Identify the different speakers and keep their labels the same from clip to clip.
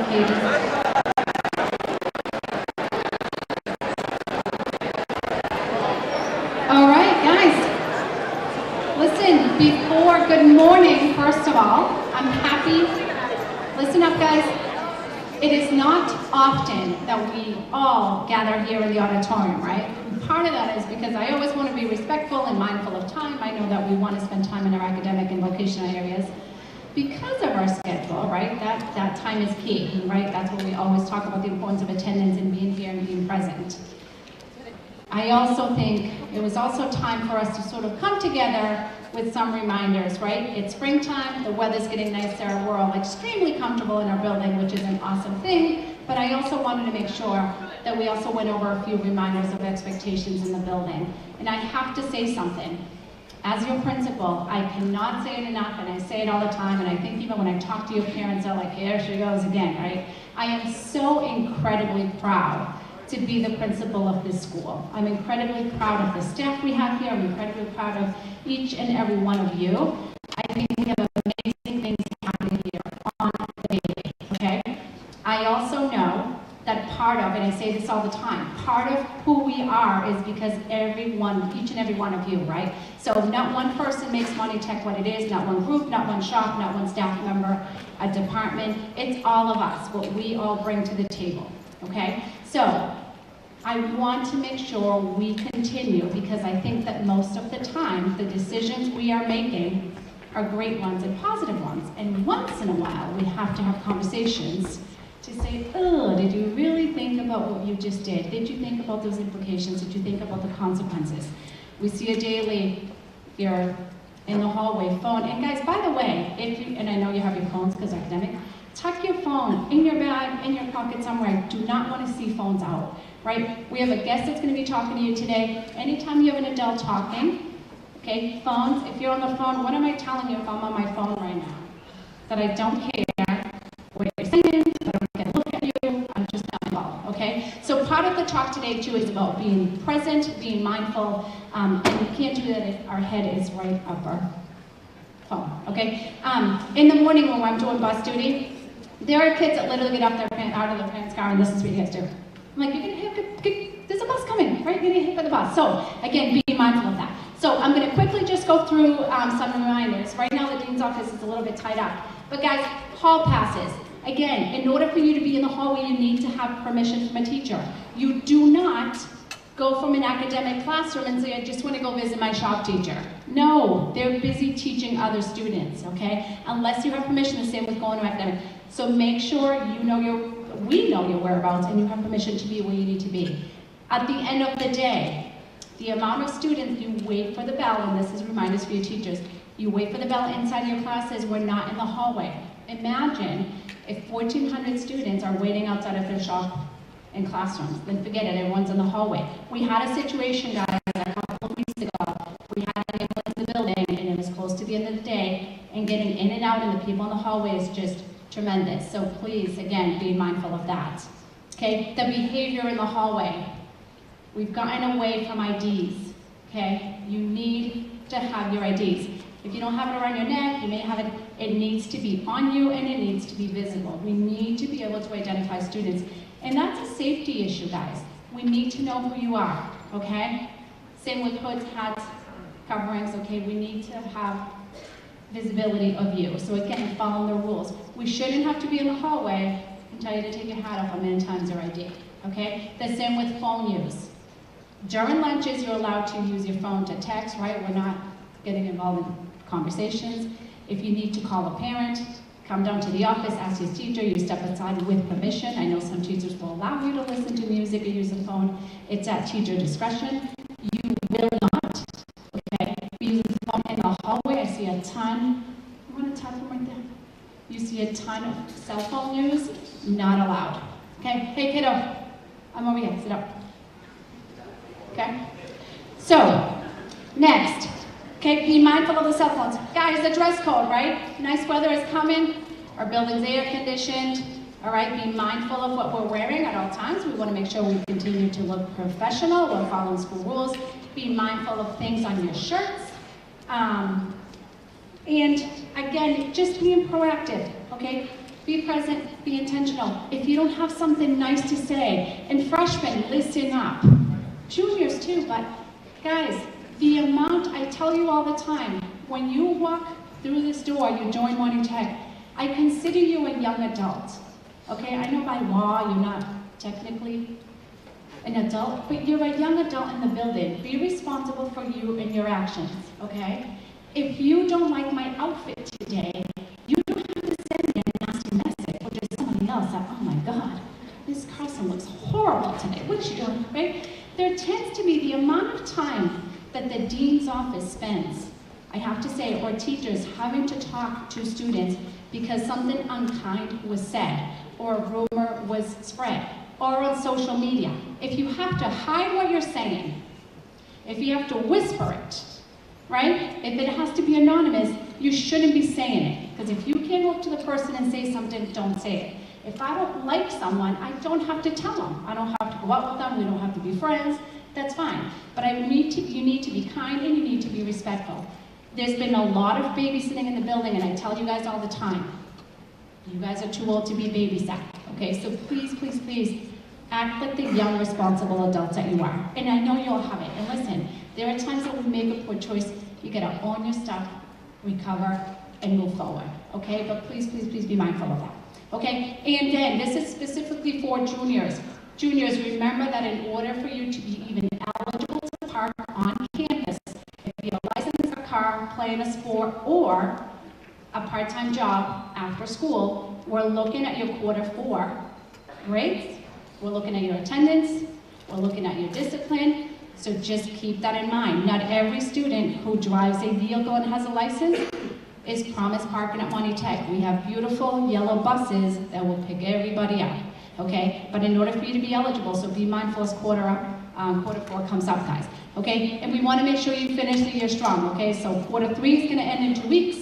Speaker 1: Katie. All right, guys. Listen, good morning, first of all. I'm happy. Listen up, guys. It is not often that we all gather here in the auditorium, right? And part of that is because I always want to be respectful and mindful of time. I know that we want to spend time in our academic and vocational areas because of our schedule, right? That time is key, right? That's what we always talk about, the importance of attendance and being here and being present. I also think it was also time for us to sort of come together with some reminders, right? It's springtime, the weather's getting nicer, we're all extremely comfortable in our building, which is an awesome thing, but I also wanted to make sure that we also went over a few reminders of expectations in the building. And I have to say something. As your principal, I cannot say it enough, and I say it all the time, and I think even when I talk to your parents, they're like, here she goes again, right? I am so incredibly proud to be the principal of this school. I'm incredibly proud of the staff we have here. I'm incredibly proud of each and every one of you. I think we have amazing things happening here on the daily, okay? I also know that part of, and I say this all the time, part of who we are is because each and every one of you, right? So not one person makes Monty Tech what it is, not one group, not one shop, not one staff member, a department. It's all of us, what we all bring to the table, okay? So I want to make sure we continue because I think that most of the time, the decisions we are making are great ones and positive ones. And once in a while, we have to have conversations to say, oh, did you really think about what you just did? Did you think about those implications? Did you think about the consequences? We see a daily, if you're in the hallway, phone. And guys, by the way, and I know you have your phones because academic, tuck your phone in your bag, in your pocket somewhere. I do not want to see phones out. Right? We have a guest that's going to be talking to you today. Anytime you have an adult talking, okay, phones, if you're on the phone, what am I telling you if I'm on my phone right now? That I don't care what you're saying, that I'm not going to look at you, I'm just not involved, okay? So part of the talk today, too, is about being present, being mindful, and we can't do that if our head is right up our phone, okay? In the morning when I'm doing bus duty, there are kids that literally get out of their parents' car, and this is what you guys do. I'm like, there's a bus coming, right? You're gonna hit by the bus. So again, be mindful of that. So I'm gonna quickly just go through some reminders. Right now the dean's office is a little bit tied up. But guys, hall passes. Again, in order for you to be in the hallway, you need to have permission from a teacher. You do not go from an academic classroom and say, I just want to go visit my shop teacher. No, they're busy teaching other students, okay? Unless you have permission, the same with going to academic. So make sure we know your whereabouts and you have permission to be where you need to be. At the end of the day, the amount of students, you wait for the bell, and this is reminders for your teachers, you wait for the bell inside your classes, we're not in the hallway. Imagine if 1,400 students are waiting outside of their shop and classrooms, then forget it, everyone's in the hallway. We had a situation, guys, a couple of weeks ago, we had an ambulance in the building, and it was close to the end of the day, and getting in and out and the people in the hallway is just tremendous. So please, again, be mindful of that. Okay, the behavior in the hallway. We've gotten away from IDs, okay? You need to have your IDs. If you don't have it around your neck, you may have it, it needs to be on you and it needs to be visible. We need to be able to identify students. And that's a safety issue, guys. We need to know who you are, okay? Same with hoods, hats, coverings, okay? We need to have visibility of you. So again, following the rules. We shouldn't have to be in the hallway and tell you to take your hat off a million times your ID, okay? The same with phone use. During lunches, you're allowed to use your phone to text, right? We're not getting involved in conversations. If you need to call a parent, come down to the office, ask your teacher, you step aside with permission. I know some teachers will allow you to listen to music or use a phone. It's at teacher discretion. You will not, okay, be using the phone in the hallway. I see a ton. You want to tap them right there? You see a ton of cell phone use, not allowed. Okay, hey kiddo, I'm over here, sit up. Okay, so next, okay, be mindful of the cell phones. Guys, the dress code, right? Nice weather is coming, our building's air conditioned, all right? Be mindful of what we're wearing at all times. We want to make sure we continue to look professional. We're following school rules. Be mindful of things on your shirts. And again, just being proactive, okay? Be present, be intentional. If you don't have something nice to say, and freshmen, listen up. Juniors too, but guys, the amount, I tell you all the time, when you walk through this door, you join Monty Tech, I consider you a young adult. Okay, I know by law you're not technically an adult, but you're a young adult in the building. Be responsible for you and your actions, okay? If you don't like my outfit today, you don't have to send me a nasty message, or there's somebody else that, oh my God, Miss Carson looks horrible today. What is she doing, right? There tends to be the amount of time that the dean's office spends, I have to say, or teachers having to talk to students because something unkind was said, or a rumor was spread, or on social media. If you have to hide what you're saying, if you have to whisper it, right? If it has to be anonymous, you shouldn't be saying it. Because if you can't look to the person and say something, don't say it. If I don't like someone, I don't have to tell them. I don't have to go out with them, we don't have to be friends, that's fine. But you need to be kind and you need to be respectful. There's been a lot of babysitting in the building, and I tell you guys all the time, you guys are too old to be babysat, okay? So please, please, please, act like the young, responsible adults that you are. And I know you all have it. And listen, there are times that we make a poor choice. You gotta own your stuff, recover, and move forward, okay? But please, please, please be mindful of that, okay? And then, this is specifically for juniors. Juniors, remember that in order for you to be even eligible to park on campus, if you have a license, a car, playing a sport, or a part-time job after school, we're looking at your Q4 grades, we're looking at your attendance, we're looking at your discipline, so just keep that in mind. Not every student who drives a vehicle and has a license is promised parking at Monty Tech. We have beautiful yellow buses that will pick everybody up, okay? But in order for you to be eligible, so be mindful as Q4 comes up, guys, okay? And we wanna make sure you finish the year strong, okay? So Q3 is gonna end in 2 weeks,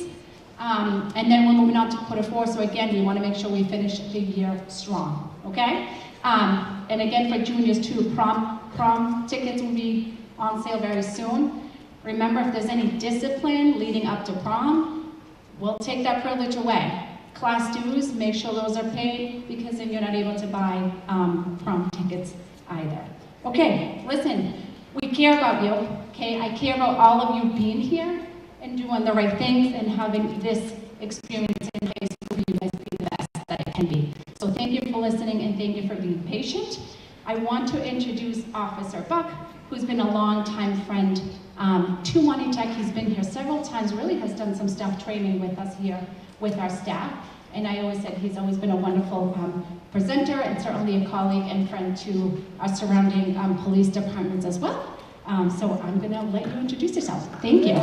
Speaker 1: and then we're moving on to Q4, so again, we wanna make sure we finish the year strong, okay? And again, for juniors too, prom tickets will be on sale very soon. Remember, if there's any discipline leading up to prom, we'll take that privilege away. Class dues, make sure those are paid, because then you're not able to buy prom tickets either. Okay, listen, we care about you, okay? I care about all of you being here and doing the right things and having this experience in place for you guys to be the best that it can be. So thank you for listening and thank you for being patient. I want to introduce Officer Buck, who's been a longtime friend to Monty Tech. He's been here several times, really has done some staff training with us here with our staff. And I always said he's always been a wonderful presenter and certainly a colleague and friend to our surrounding police departments as well. So I'm gonna let you introduce yourself. Thank you.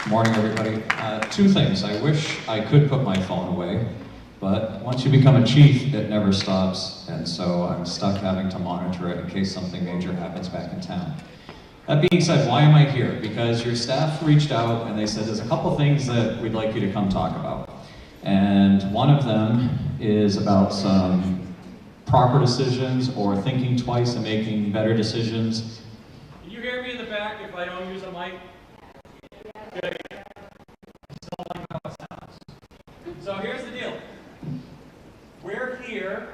Speaker 2: Morning, everybody. 2 things. I wish I could put my phone away, but once you become a chief, it never stops, and so I'm stuck having to monitor it in case something major happens back in town. That being said, why am I here? Because your staff reached out and they said there's a couple things that we'd like you to come talk about. And one of them is about some proper decisions or thinking twice and making better decisions.
Speaker 3: Can you hear me in the back if I don't use a mic? Good. So here's the deal. We're here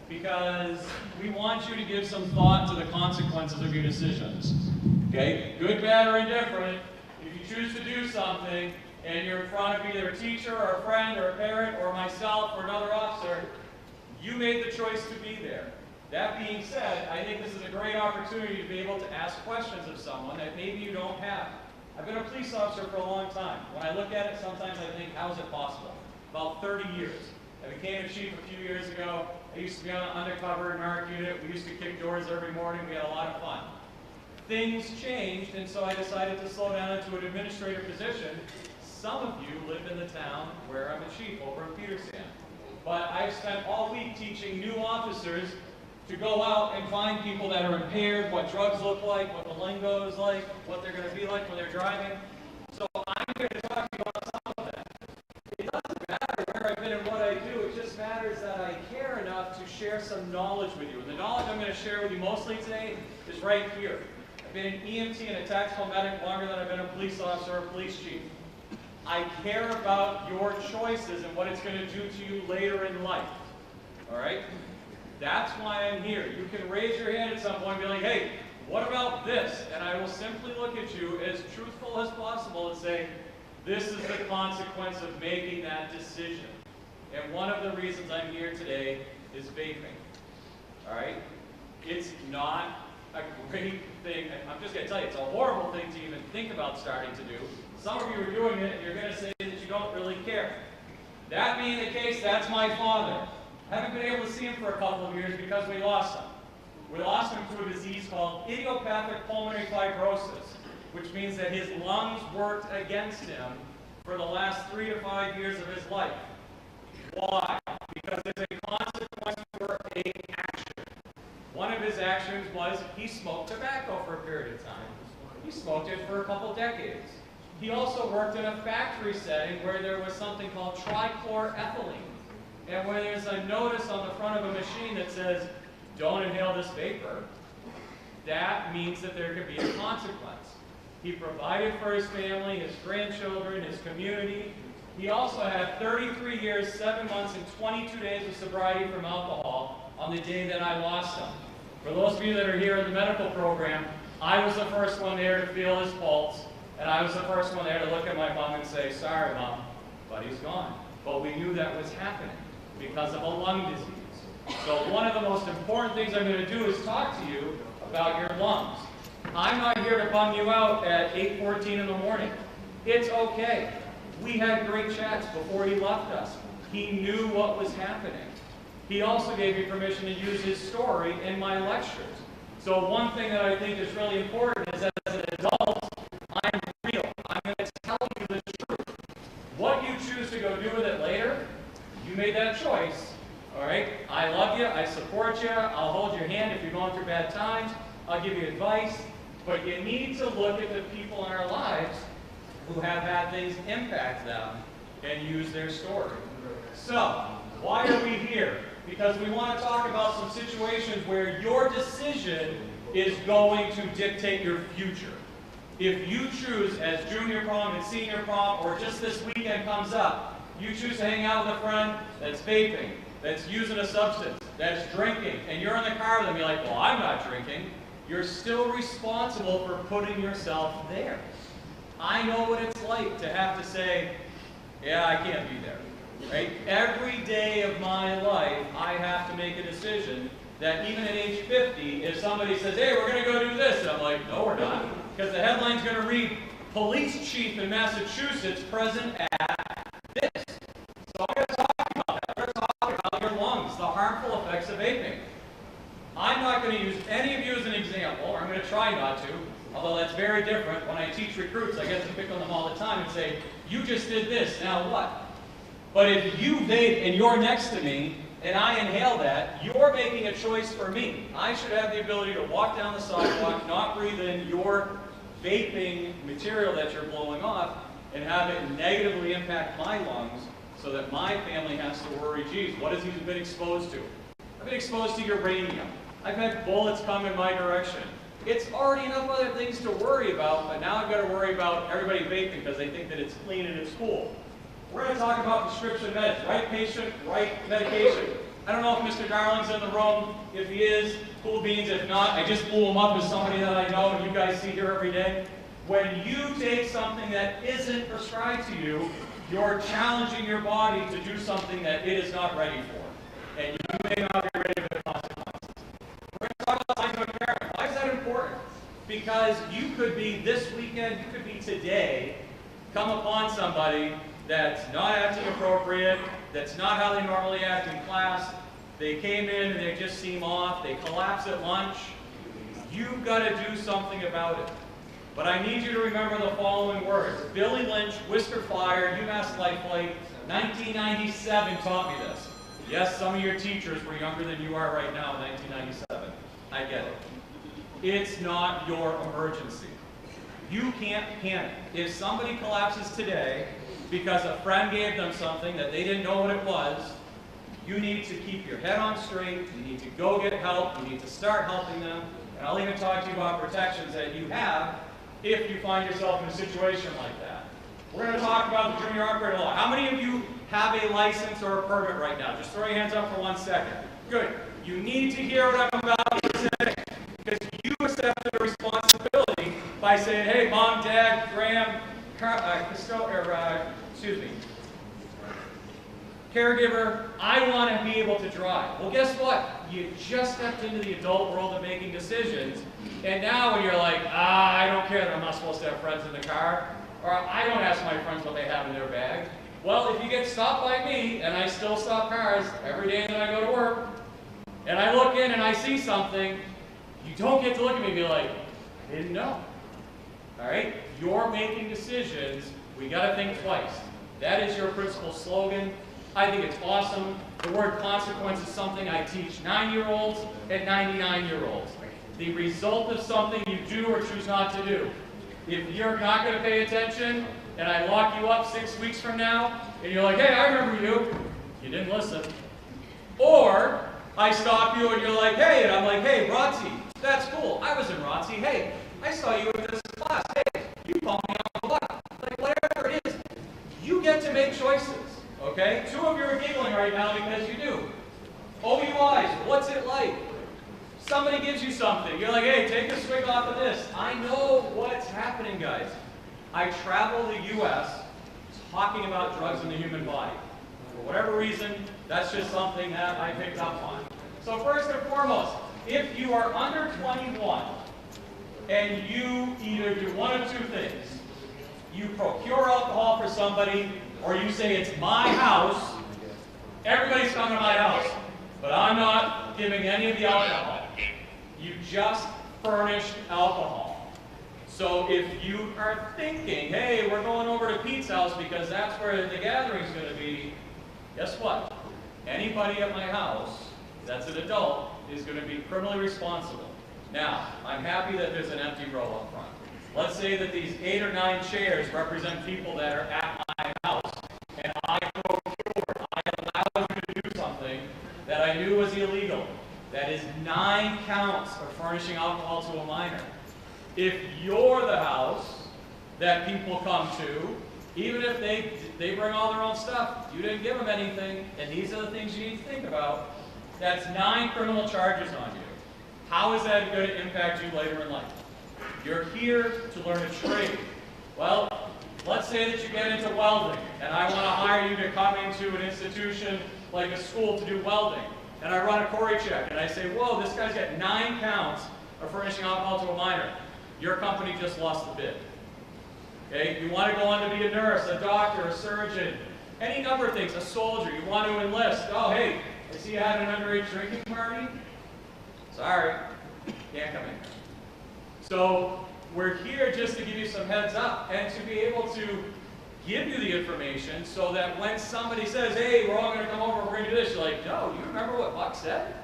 Speaker 3: because we want you to give some thought to the consequences of your decisions. Okay? Good, bad, or indifferent, if you choose to do something and you're in front of either a teacher or a friend or a parent or myself or another officer, you made the choice to be there. That being said, I think this is a great opportunity to be able to ask questions of someone that maybe you don't have. I've been a police officer for a long time. When I look at it, sometimes I think, how is it possible? About 30 years. I became a chief a few years ago. I used to be on an undercover narc unit. We used to kick doors every morning. We had a lot of fun. Things changed, and so I decided to slow down into an administrative position. Some of you live in the town where I'm a chief, over in Peterson. But I've spent all week teaching new officers to go out and find people that are impaired, what drugs look like, what the lingo is like, what they're going to be like when they're driving. So I'm here to talk to you about some of that. It doesn't matter where I've been and what I do, it just matters that I care enough to share some knowledge with you. And the knowledge I'm going to share with you mostly today is right here. I've been an EMT and a tactical medic longer than I've been a police officer or a police chief. I care about your choices and what it's going to do to you later in life. All right? That's why I'm here. You can raise your hand at some point and be like, hey, what about this? And I will simply look at you as truthful as possible and say, this is the consequence of making that decision. And one of the reasons I'm here today is vaping. All right? It's not a great thing. I'm just going to tell you, it's a horrible thing to even think about starting to do. Some of you are doing it, and you're going to say that you don't really care. That being the case, that's my father. Haven't been able to see him for a couple of years because we lost him. We lost him to a disease called idiopathic pulmonary fibrosis, which means that his lungs worked against him for the last 3 to 5 years of his life. Why? Because it's a consequence for an action. One of his actions was he smoked tobacco for a period of time. He smoked it for a couple decades. He also worked in a factory setting where there was something called trichloroethylene. And where there's a notice on the front of a machine that says, don't inhale this vapor, that means that there could be a consequence. He provided for his family, his grandchildren, his community. He also had 33 years, 7 months, and 22 days of sobriety from alcohol on the day that I lost him. For those of you that are here in the medical program, I was the first one there to feel his pulse, and I was the first one there to look at my mom and say, sorry, Mom, but he's gone. But we knew that was happening because of a lung disease. So one of the most important things I'm going to do is talk to you about your lungs. I'm not here to bum you out at 8:14 in the morning. It's okay. We had great chats before he left us. He knew what was happening. He also gave me permission to use his story in my lectures. So one thing that I think is really important is that as an adult, I'm real. I'm going to tell you the truth. What you choose to go do with it later, you made that choice. All right? I love you. I support you. I'll hold your hand if you're going through bad times. I'll give you advice. But you need to look at the people in our lives who have had things impact them and use their story. So, why are we here? Because we want to talk about some situations where your decision is going to dictate your future. If you choose, as junior prom and senior prom, or just this weekend comes up, you choose to hang out with a friend that's vaping, that's using a substance, that's drinking, and you're in the car with them, you're like, well, I'm not drinking. You're still responsible for putting yourself there. I know what it's like to have to say, yeah, I can't be there. Right? Every day of my life, I have to make a decision that even at age 50, if somebody says, hey, we're going to go do this, and I'm like, no, we're not. Because the headline's going to read, police chief in Massachusetts present at this. So I'm going to talk about that. I'm going to talk about your lungs, the harmful effects of vaping. I'm not going to use any of you as an example, or I'm going to try not to, although that's very different. When I teach recruits, I get to pick on them all the time and say, you just did this, now what? But if you vape and you're next to me, and I inhale that, you're making a choice for me. I should have the ability to walk down the sidewalk, not breathe in your vaping material that you're blowing off, and have it negatively impact my lungs so that my family has to worry, geez, what has he been exposed to? I've been exposed to uranium. I've had bullets come in my direction. It's already enough other things to worry about, but now I've got to worry about everybody vaping because they think that it's clean and it's cool. We're going to talk about prescription meds, right patient, right medication. I don't know if Mr. Darling's in the room. If he is, cool beans. If not, I just blew him up as somebody that I know and you guys see here every day. When you take something that isn't prescribed to you, you're challenging your body to do something that it is not ready for. And you may not be ready for the consequences. We're going to talk about signs of impairment. Why is that important? Because you could be this weekend, you could be today, come upon somebody that's not acting appropriate, that's not how they normally act in class. They came in and they just seem off, they collapse at lunch. You've got to do something about it. But I need you to remember the following words. Billy Lynch, Worcester Fire, UMass Lifelight, 1997 taught me this. Yes, some of your teachers were younger than you are right now in 1997. I get it. It's not your emergency. You can't panic. If somebody collapses today because a friend gave them something that they didn't know what it was, you need to keep your head on straight, you need to go get help, you need to start helping them, And I'll even talk to you about protections that you have if you find yourself in a situation like that. We're going to talk about the junior operator law. How many of you have a license or a permit right now? Just throw your hands up for 1 second. Good. You need to hear what I'm about to say, because you accepted a responsibility by saying, hey, Mom, Dad, Graham, caregiver, I want to be able to drive. Well, guess what? You just stepped into the adult world of making decisions, and now when you're like, I don't care that I'm not supposed to have friends in the car, or I don't ask my friends what they have in their bag. Well, if you get stopped by me, and I still stop cars every day that I go to work, and I look in and I see something, you don't get to look at me and be like, I didn't know. All right? You're making decisions. We got to think twice. That is your principal slogan. I think it's awesome. The word consequence is something I teach 9-year-olds and 99-year-olds. The result of something you do or choose not to do. If you're not going to pay attention, and I lock you up 6 weeks from now, and you're like, hey, I remember you. You didn't listen. Or I stop you and you're like, hey, and I'm like, hey, ROTC, that's cool. I was in ROTC. Hey, I saw you in this class. Hey, you called me on the block. Like, whatever it is, you get to make choices, okay? 2 of you are giggling right now because you do. OUIs, what's it like? Somebody gives you something. You're like, hey, take a swig off of this. I know what's happening, guys. I travel the U.S. talking about drugs in the human body. For whatever reason, that's just something that I picked up on. So first and foremost, if you are under 21 and you either do one of 2 things, you procure alcohol for somebody, or you say it's my house, everybody's coming to my house, but I'm not giving any of the alcohol. You just furnished alcohol. So if you are thinking, hey, we're going over to Pete's house because that's where the gathering's going to be, guess what? Anybody at my house that's an adult is going to be criminally responsible. Now, I'm happy that there's an empty row up front. Let's say that these 8 or 9 chairs represent people that are at my house, and I allowed you to do something that I knew was illegal. That is 9 counts of furnishing alcohol to a minor. If you're the house that people come to, even if they bring all their own stuff, you didn't give them anything, and these are the things you need to think about, that's 9 criminal charges on you. How is that going to impact you later in life? You're here to learn a trade. Well, let's say that you get into welding, and I want to hire you to come into an institution like a school to do welding. And I run a Corey check, and I say, whoa, this guy's got 9 counts of furnishing alcohol to a minor. Your company just lost the bid. Okay? You want to go on to be a nurse, a doctor, a surgeon, any number of things, a soldier. You want to enlist. Oh, hey, I see you had an underage drinking party. Sorry, can't come in. So we're here just to give you some heads up and to be able to give you the information so that when somebody says, hey, we're all going to come over, we're going to do this, you're like, no, you remember what Buck said?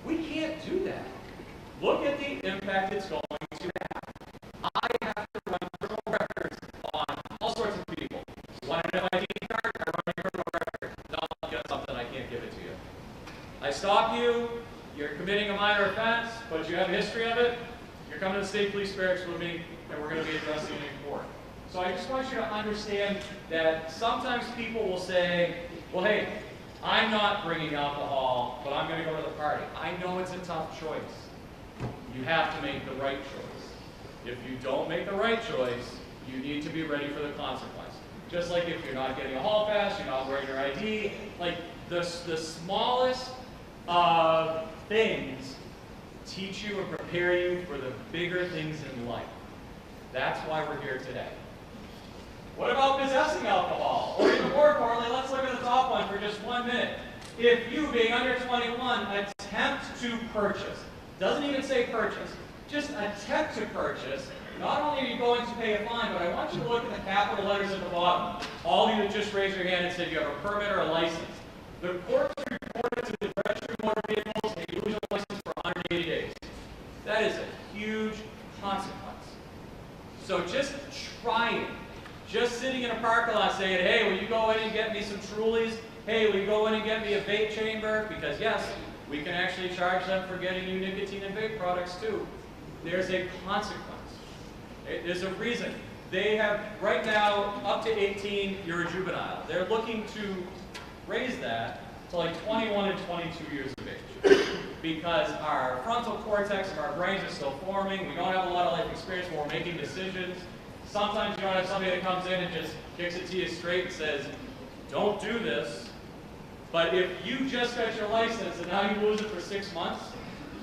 Speaker 3: We can't do that. Look at the impact it's going to have. I have to run criminal records on all sorts of people. You want to know my ID card? I run a criminal record. No, I've got something, I can't give it to you. I stop you, you're committing a minor offense, but you have a history of it, you're coming to the state police barracks with me, and we're going to be addressing it in court. So I just want you to understand that sometimes people will say, well, hey, I'm not bringing alcohol, but I'm going to go to the party. I know it's a tough choice. You have to make the right choice. If you don't make the right choice, you need to be ready for the consequence. Just like if you're not getting a hall pass, you're not wearing your ID, like the smallest of things teach you and prepare you for the bigger things in life. That's why we're here today. What about possessing alcohol? Or even more importantly, let's look at the top one for just 1 minute. If you, being under 21, attempt to purchase, doesn't even say purchase, just attempt to purchase, not only are you going to pay a fine, but I want you to look at the capital letters at the bottom. All of you that just raised your hand and said you have a permit or a license. The courts reported to the registry of motor vehicles and you lose your license for 180 days. That is a huge consequence. So just try it. Just sitting in a parking lot saying, hey, will you go in and get me some Trulies? Hey, will you go in and get me a vape chamber? Because yes, we can actually charge them for getting you nicotine and vape products too. there's a consequence. There's a reason. They have, right now, up to 18, you're a juvenile. They're looking to raise that to like 21 and 22 years of age. Because our frontal cortex of our brains are still forming. We don't have a lot of life experience when we're making decisions. Sometimes you don't have somebody that comes in and just kicks it to you straight and says, don't do this. But if you just got your license and now you lose it for 6 months,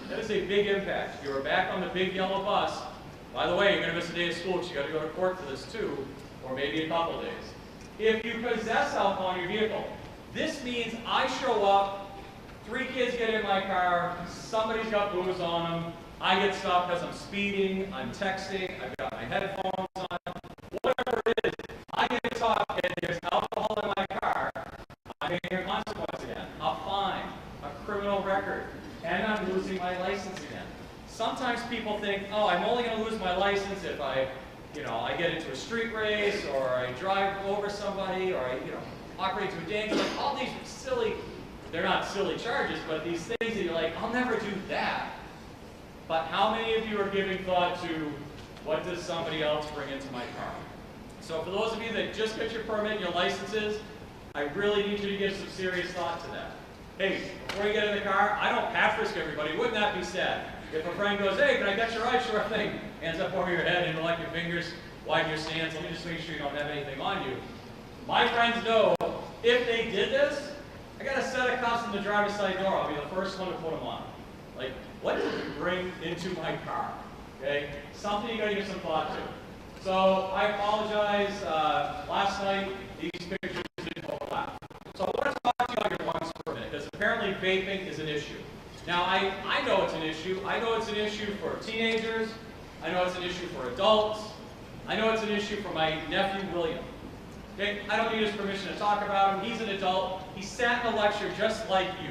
Speaker 3: that is a big impact. You're back on the big yellow bus. By the way, you're going to miss a day of school because you got to go to court for this too, or maybe a couple days. If you possess alcohol in your vehicle, this means I show up, 3 kids get in my car, somebody's got booze on them, I get stopped because I'm speeding, I'm texting, I've got my headphones on, whatever it is, I get stopped and there's alcohol in my car, I'm paying a consequence again, a fine, a criminal record, and I'm losing my license again. Sometimes people think, oh, I'm only going to lose my license if I get into a street race, or I drive over somebody, or I, operate to a danger. Like all these silly, they're not silly charges, but these things that you're like, I'll never do that. But how many of you are giving thought to, what does somebody else bring into my car? So for those of you that just got your permit and your licenses, I really need you to give some serious thought to that. Hey, before you get in the car, I don't half risk everybody. Wouldn't that be sad? If a friend goes, hey, can I catch your eye? Sure thing. Hands up over your head, interlock your fingers, widen your stance. Let me just make sure you don't have anything on you. My friends know if they did this, I got a set of cuffs in the driver's side door. I'll be the first one to put them on. Like, what did you bring into my car? Okay? Something you got to give some thought to. So I apologize. Last night, these pictures didn't overlap. So I want to talk to you on your lungs for a minute, because apparently vaping is an issue. Now, I know it's an issue. I know it's an issue for teenagers. I know it's an issue for adults. I know it's an issue for my nephew, William. Okay? I don't need his permission to talk about him. He's an adult. He sat in a lecture just like you.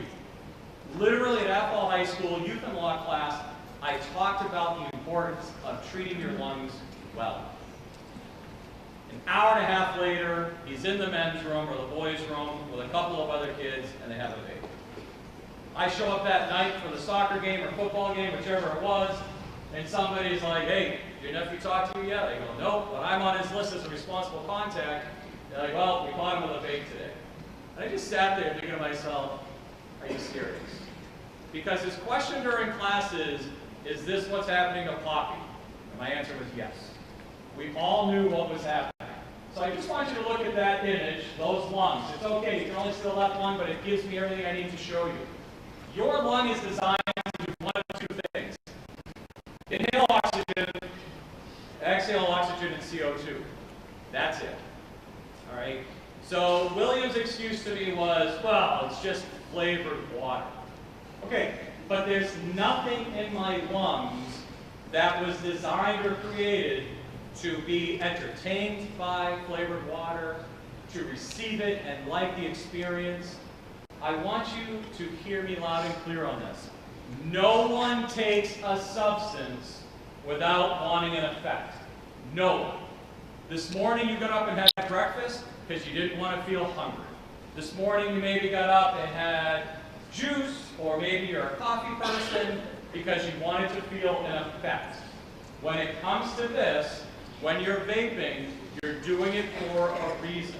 Speaker 3: Literally at Athol High School, youth and law class, I talked about the importance of treating your lungs well. An hour and a half later, he's in the men's room or the boys' room with a couple of other kids, and they have a vape. I show up that night for the soccer game or football game, whichever it was, and somebody's like, hey, did your nephew talk to you yet? I go, no, but I'm on his list as a responsible contact. They're like, well, we caught him with a vape today. And I just sat there thinking to myself, are you serious? Because his question during class is this what's happening to Poppy? And my answer was yes. We all knew what was happening. So I just want you to look at that image, those lungs. It's okay, you can only see the left one, but it gives me everything I need to show you. Your lung is designed to do one of 2 things. Inhale oxygen, exhale oxygen and CO2. That's it. All right? So William's excuse to me was, well, it's just flavored water. Okay, but there's nothing in my lungs that was designed or created to be entertained by flavored water, to receive it and like the experience. I want you to hear me loud and clear on this. No one takes a substance without wanting an effect. No one. This morning you got up and had breakfast because you didn't want to feel hungry. This morning you maybe got up and had juice, or maybe you're a coffee person because you wanted to feel an effect. When it comes to this, when you're vaping, you're doing it for a reason.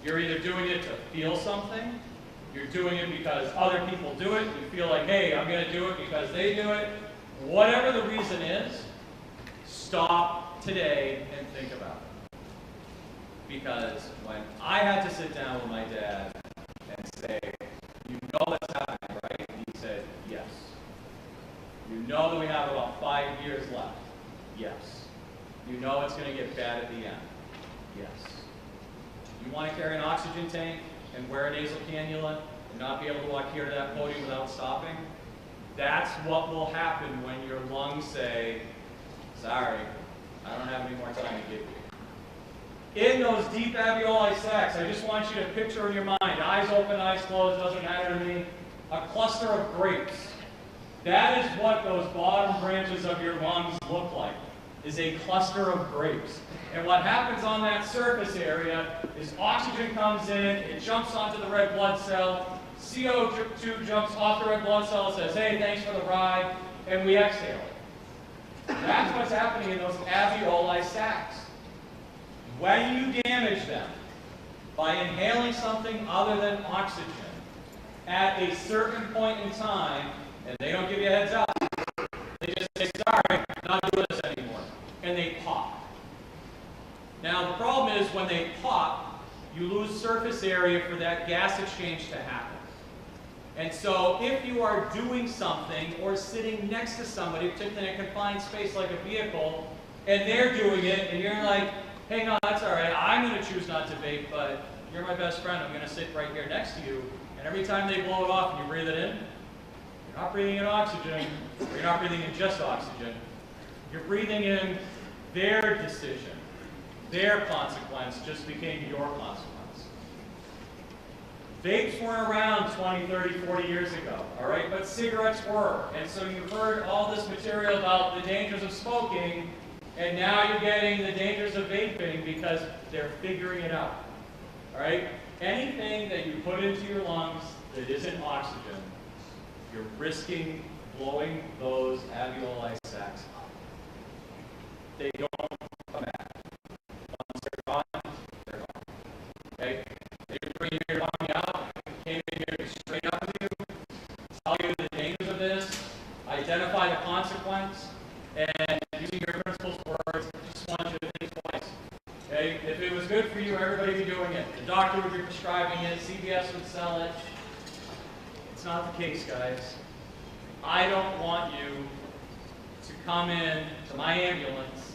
Speaker 3: You're either doing it to feel something, you're doing it because other people do it, you feel like, hey, I'm going to do it because they do it. Whatever the reason is, stop today and think about it. Because when I had to sit down with my dad and say, you know that's happening, right? And he said, yes. You know that we have about 5 years left? Yes. You know it's going to get bad at the end? Yes. You want to carry an oxygen tank and wear a nasal cannula and not be able to walk here to that podium without stopping? That's what will happen when your lungs say, sorry, I don't have any more time to give you. In those deep alveoli sacs, I just want you to picture in your mind, eyes open, eyes closed, doesn't matter to me, a cluster of grapes. That is what those bottom branches of your lungs look like, is a cluster of grapes. And what happens on that surface area is oxygen comes in, it jumps onto the red blood cell, CO2 jumps off the red blood cell and says, hey, thanks for the ride, and we exhale it. That's what's happening in those alveoli sacs. When you damage them by inhaling something other than oxygen at a certain point in time, and they don't give you a heads up, they just say, sorry, not doing this anymore, and they pop. Now the problem is when they pop, you lose surface area for that gas exchange to happen. And so if you are doing something or sitting next to somebody, particularly in a confined space like a vehicle, and they're doing it, and you're like, hey, no, that's all right, I'm going to choose not to vape, but you're my best friend, I'm going to sit right here next to you, and every time they blow it off and you breathe it in, you're not breathing in oxygen, or you're not breathing in just oxygen, you're breathing in their decision, their consequence just became your consequence. Vapes weren't around 20, 30, 40 years ago, all right? But cigarettes were. And so you've heard all this material about the dangers of smoking, and now you're getting the dangers of vaping because they're figuring it out, all right? Anything that you put into your lungs that isn't oxygen, you're risking blowing those alveoli sacs up. They don't come back. Once they're gone, they're gone, okay? They bring your lung out, came in here to straight up with you, tell you the dangers of this, identify the consequence, and using your principles words, just want you to think twice. Okay? If it was good for you, everybody would be doing it. The doctor would be prescribing it, CVS would sell it. It's not the case, guys. I don't want you to come in to my ambulance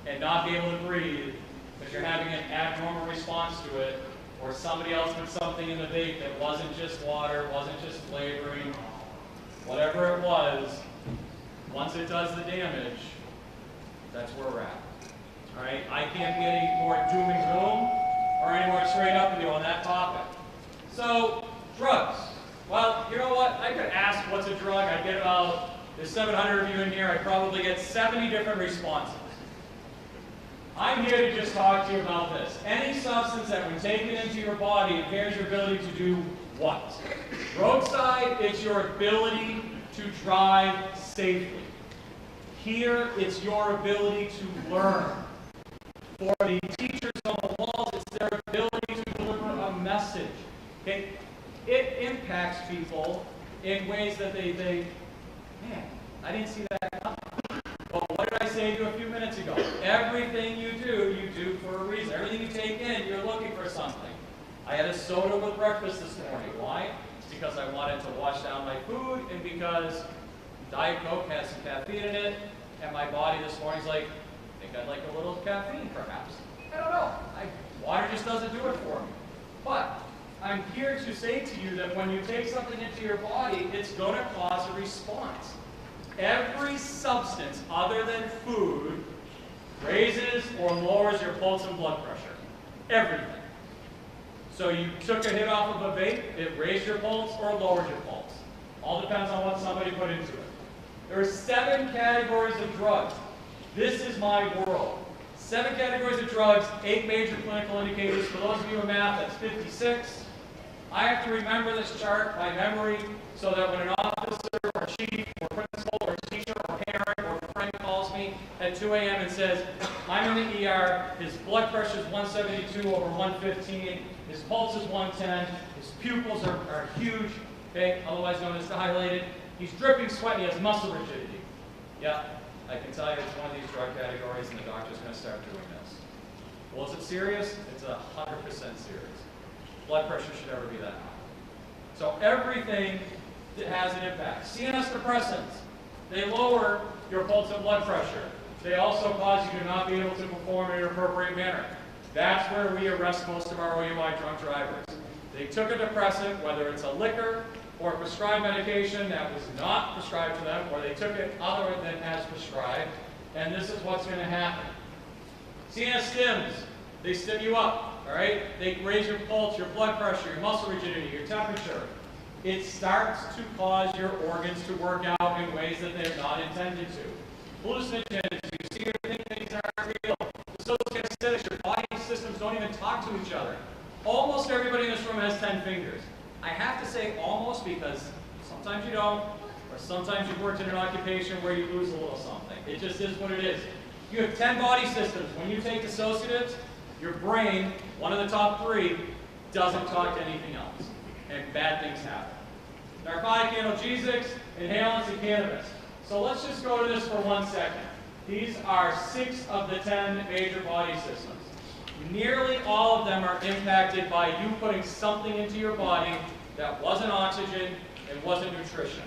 Speaker 3: and not be able to breathe because you're having an abnormal response to it, or somebody else put something in the vape that wasn't just water, wasn't just flavoring, whatever it was. Once it does the damage, that's where we're at. All right? I can't be any more doom and gloom or any more straight up with you on that topic. So, drugs. Well, you know what? I could ask what's a drug. I'd get about, there's 700 of you in here, I'd probably get 70 different responses. I'm here to just talk to you about this. Any substance that when taken into your body impairs your ability to do what? Roadside, it's your ability to drive safely. Here, it's your ability to learn. For the teachers on the walls, it's their ability to deliver a message. Okay? It impacts people in ways that they think, man, I didn't see that coming. But what did I say to you a few minutes ago? Everything you do for a reason. Everything you take in, you're looking for something. I had a soda with breakfast this morning. Why? It's because I wanted to wash down my food, and because Diet Coke has some caffeine in it, and my body this morning's like, I think I'd like a little caffeine, perhaps. I don't know. Water just doesn't do it for me. But I'm here to say to you that when you take something into your body, it's going to cause a response. Every substance other than food raises or lowers your pulse and blood pressure. Everything. So you took a hit off of a vape, it raised your pulse or lowered your pulse. All depends on what somebody put into it. There are 7 categories of drugs. This is my world. 7 categories of drugs, 8 major clinical indicators. For those of you in math, that's 56. I have to remember this chart by memory so that when an officer or chief or principal or teacher or parent or friend calls me at 2 a.m. and says, I'm in the ER, his blood pressure is 172 over 115, his pulse is 110, his pupils are huge, okay, otherwise known as dilated, he's dripping sweat, he has muscle rigidity. Yeah, I can tell you it's one of these drug categories and the doctor's going to start doing this. Well, is it serious? It's 100% serious. Blood pressure should never be that high. So everything that has an impact. CNS depressants, they lower your pulse and blood pressure. They also cause you to not be able to perform in an appropriate manner. That's where we arrest most of our OUI drunk drivers. They took a depressant, whether it's a liquor or a prescribed medication that was not prescribed to them, or they took it other than as prescribed, and this is what's going to happen. CNS stims, they stim you up, all right? They raise your pulse, your blood pressure, your muscle rigidity, your temperature. It starts to cause your organs to work out in ways that they're not intended to. Hallucinogens, you see or think things aren't real. Dissociative acidics, your body systems don't even talk to each other. Almost everybody in this room has 10 fingers. I have to say almost because sometimes you don't, or or sometimes you've worked in an occupation where you lose a little something. It just is what it is. You have 10 body systems. When you take dissociatives, your brain, one of the top 3, doesn't talk to anything else. And bad things happen. Narcotic analgesics, inhalants, and cannabis. So let's just go to this for 1 second. These are 6 of the 10 major body systems. Nearly all of them are impacted by you putting something into your body that wasn't oxygen and wasn't nutrition.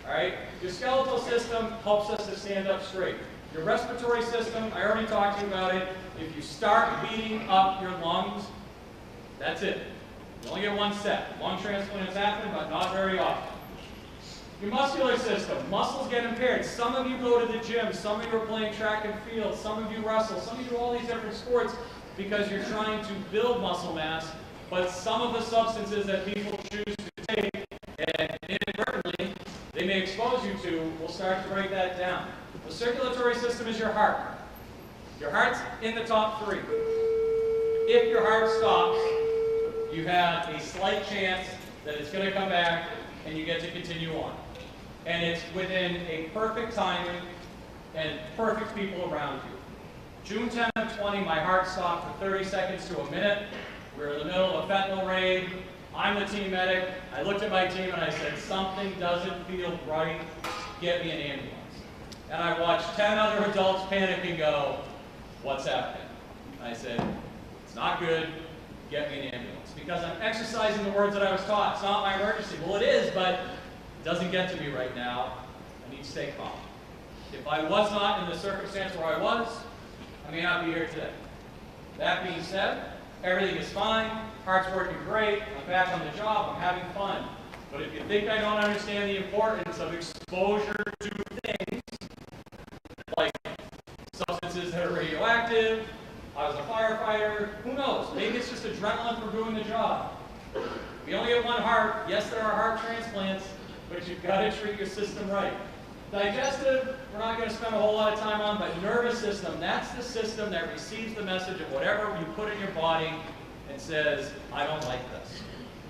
Speaker 3: All right? Your skeletal system helps us to stand up straight. Your respiratory system, I already talked to you about it. If you start beating up your lungs, that's it. You only get 1 set. Lung transplants happen, but not very often. Your muscular system, muscles get impaired. Some of you go to the gym, some of you are playing track and field, some of you wrestle, some of you do all these different sports because you're trying to build muscle mass, but some of the substances that people choose to take, and inadvertently, they may expose you to, will start to break that down. The circulatory system is your heart. Your heart's in the top 3. If your heart stops, you have a slight chance that it's going to come back and you get to continue on. And it's within a perfect timing and perfect people around you. June 10 of 20, my heart stopped for 30 seconds to a minute. We were in the middle of a fentanyl raid. I'm the team medic. I looked at my team and I said, something doesn't feel right. Get me an ambulance. And I watched 10 other adults panic and go, what's happening? I said, it's not good. Get me an ambulance. Because I'm exercising the words that I was taught. It's not my emergency. Well, it is, but it doesn't get to me right now. I need to stay calm. If I was not in the circumstance where I was, I may not be here today. That being said, everything is fine. Heart's working great. I'm back on the job. I'm having fun. But if you think I don't understand the importance of exposure to things like substances that are radioactive, I was a firefighter, who knows? Maybe it's just adrenaline from doing the job. We only have 1 heart. Yes, there are heart transplants, but you've got to treat your system right. Digestive, we're not going to spend a whole lot of time on, but nervous system, that's the system that receives the message of whatever you put in your body and says, I don't like this.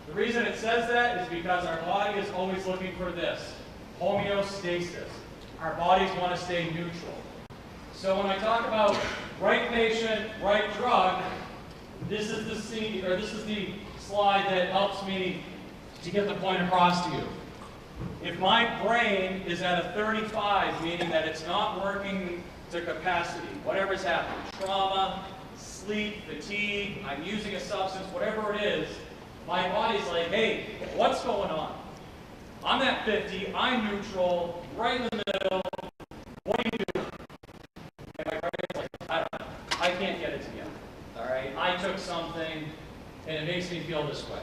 Speaker 3: The reason it says that is because our body is always looking for this, homeostasis. Our bodies want to stay neutral. So when I talk about right patient, right drug, this is the slide that helps me to get the point across to you. If my brain is at a 35, meaning that it's not working to capacity, whatever's happened, trauma, sleep, fatigue, I'm using a substance, whatever it is, my body's like, hey, what's going on? I'm at 50, I'm neutral, right in the middle, what do you do? And my brain's like, I don't know, I can't get it together, all right? I took something, and it makes me feel this way.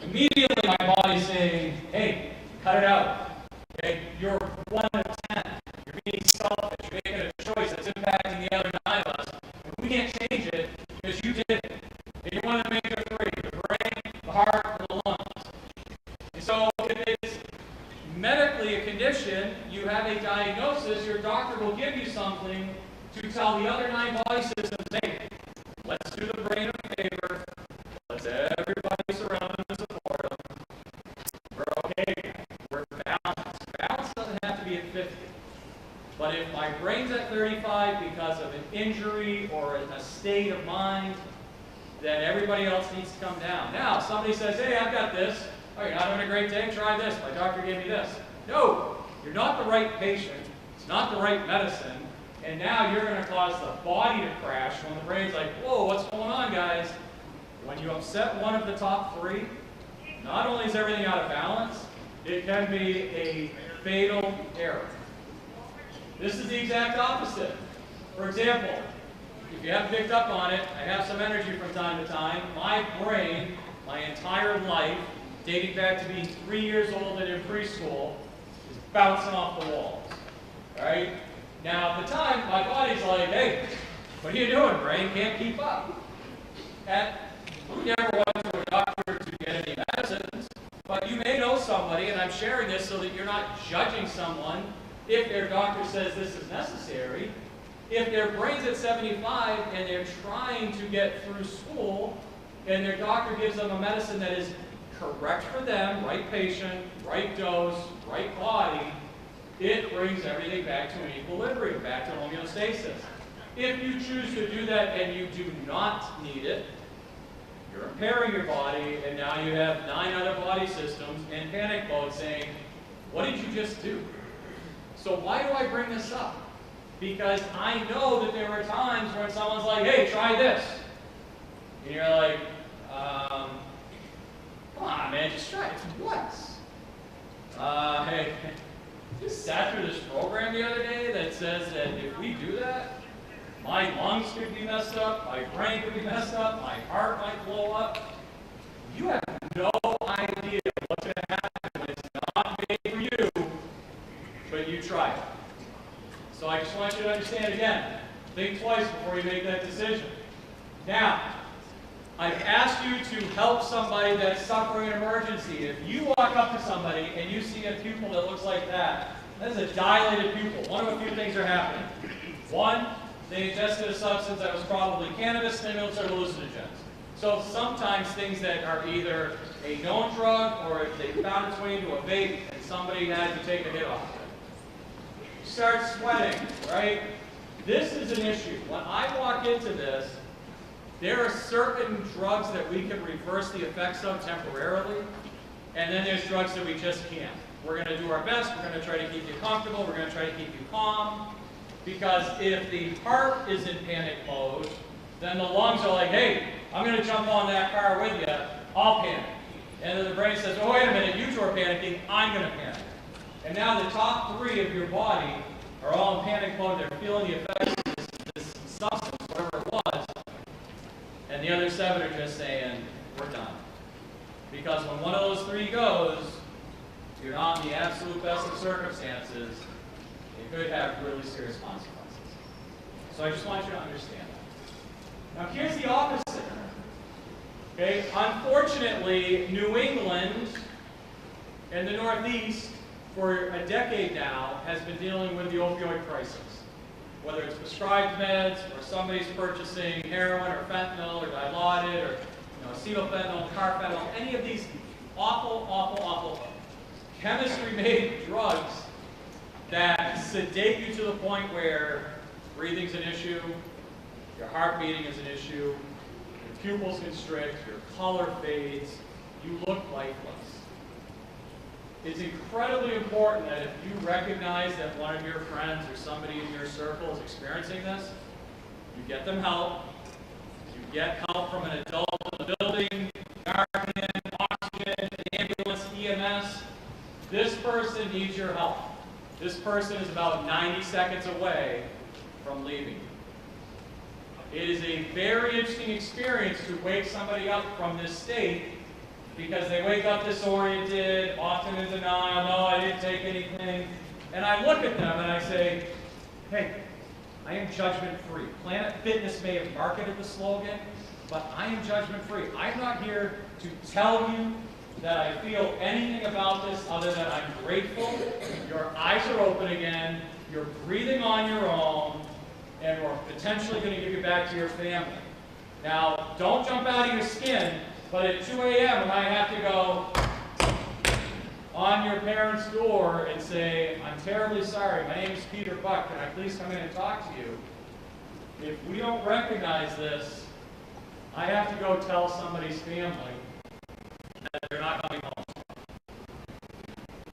Speaker 3: Immediately, my body's saying, hey, cut it out. Okay? You're 1 of 10. You're being selfish. You're making a choice that's impacting the other 9 of us. And we can't change it because you did it. And you're one of the major 3, the brain, the heart, and the lungs. And so if it's medically a condition, you have a diagnosis, your doctor will give you something to tell the other 9 body systems, hey, let's do the brain a favor. Let's everybody surround them and support them. We're okay. We're balanced. Balance doesn't have to be at 50. But if my brain's at 35 because of an injury or a state of mind, then everybody else needs to come down. Now, somebody says, hey, I've got this. Oh, you're not having a great day? Try this. My doctor gave me this. No, you're not the right patient. It's not the right medicine. And now you're going to cause the body to crash when the brain's like, whoa, what's going on, guys? When you upset one of the top 3, not only is everything out of balance, it can be a fatal error. This is the exact opposite. For example, if you haven't picked up on it, I have some energy from time to time. My brain, my entire life, dating back to being 3 years old and in preschool, is bouncing off the walls. All right? Now, at the time, my body's like, hey, what are you doing, brain? Can't keep up. We never went to a doctor to get any medicines, but you may know somebody, and I'm sharing this so that you're not judging someone if their doctor says this is necessary. If their brain's at 75 and they're trying to get through school, and their doctor gives them a medicine that is correct for them, right patient, right dose, right body, it brings everything back to an equilibrium, back to homeostasis. If you choose to do that and you do not need it, you're impairing your body, and now you have 9 other body systems in panic mode saying, what did you just do? So why do I bring this up? Because I know that there were times when someone's like, hey, try this. And you're like, come on, man, just try it once. Hey, just sat through this program the other day that says that if we do that, my lungs could be messed up, my brain could be messed up, my heart might blow up. You have no idea what's going to happen when it's not made for you, but you try it. So I just want you to understand again, think twice before you make that decision. Now, I've asked you to help somebody that's suffering an emergency. If you walk up to somebody and you see a pupil that looks like that, that's a dilated pupil. One of a few things are happening. One, they ingested a substance that was probably cannabis, stimulants, or hallucinogens. So sometimes things that are either a known drug or if they found its way into a vape and somebody had to take a hit off it. You start sweating, right? This is an issue. When I walk into this, there are certain drugs that we can reverse the effects of temporarily, and then there's drugs that we just can't. We're going to do our best. We're going to try to keep you comfortable. We're going to try to keep you calm. Because if the heart is in panic mode, then the lungs are like, hey, I'm going to jump on that car with you. I'll panic. And then the brain says, oh, wait a minute, you two are panicking. I'm going to panic. And now the top 3 of your body are all in panic mode. They're feeling the effects of this substance, whatever it was. And the other 7 are just saying, we're done. Because when one of those 3 goes, you're not in the absolute best of circumstances. It could have really serious consequences. So I just want you to understand that. Now here's the opposite. Okay, unfortunately, New England and the Northeast for a decade now has been dealing with the opioid crisis. Whether it's prescribed meds or somebody's purchasing heroin or fentanyl or Dilaudid or acetylfentanyl, carfentanil, any of these awful chemistry-made drugs that sedate you to the point where breathing's an issue, your heart beating is an issue, your pupils constrict, your color fades, you look lifeless. It's incredibly important that if you recognize that one of your friends or somebody in your circle is experiencing this, you get them help, you get help from an adult in the building, Narcan, oxygen, ambulance, EMS. This person needs your help. This person is about 90 seconds away from leaving. It is a very interesting experience to wake somebody up from this state because they wake up disoriented, often in denial, no, I didn't take anything. And I look at them and I say, hey, I am judgment-free. Planet Fitness may have marketed the slogan, but I am judgment-free. I'm not here to tell you that I feel anything about this other than I'm grateful. Your eyes are open again, you're breathing on your own, and we're potentially going to give you back to your family. Now, don't jump out of your skin, but at 2 a.m. when I have to go on your parents' door and say, I'm terribly sorry, my name is Peter Buck, can I please come in and talk to you? If we don't recognize this, I have to go tell somebody's family that they're not coming home.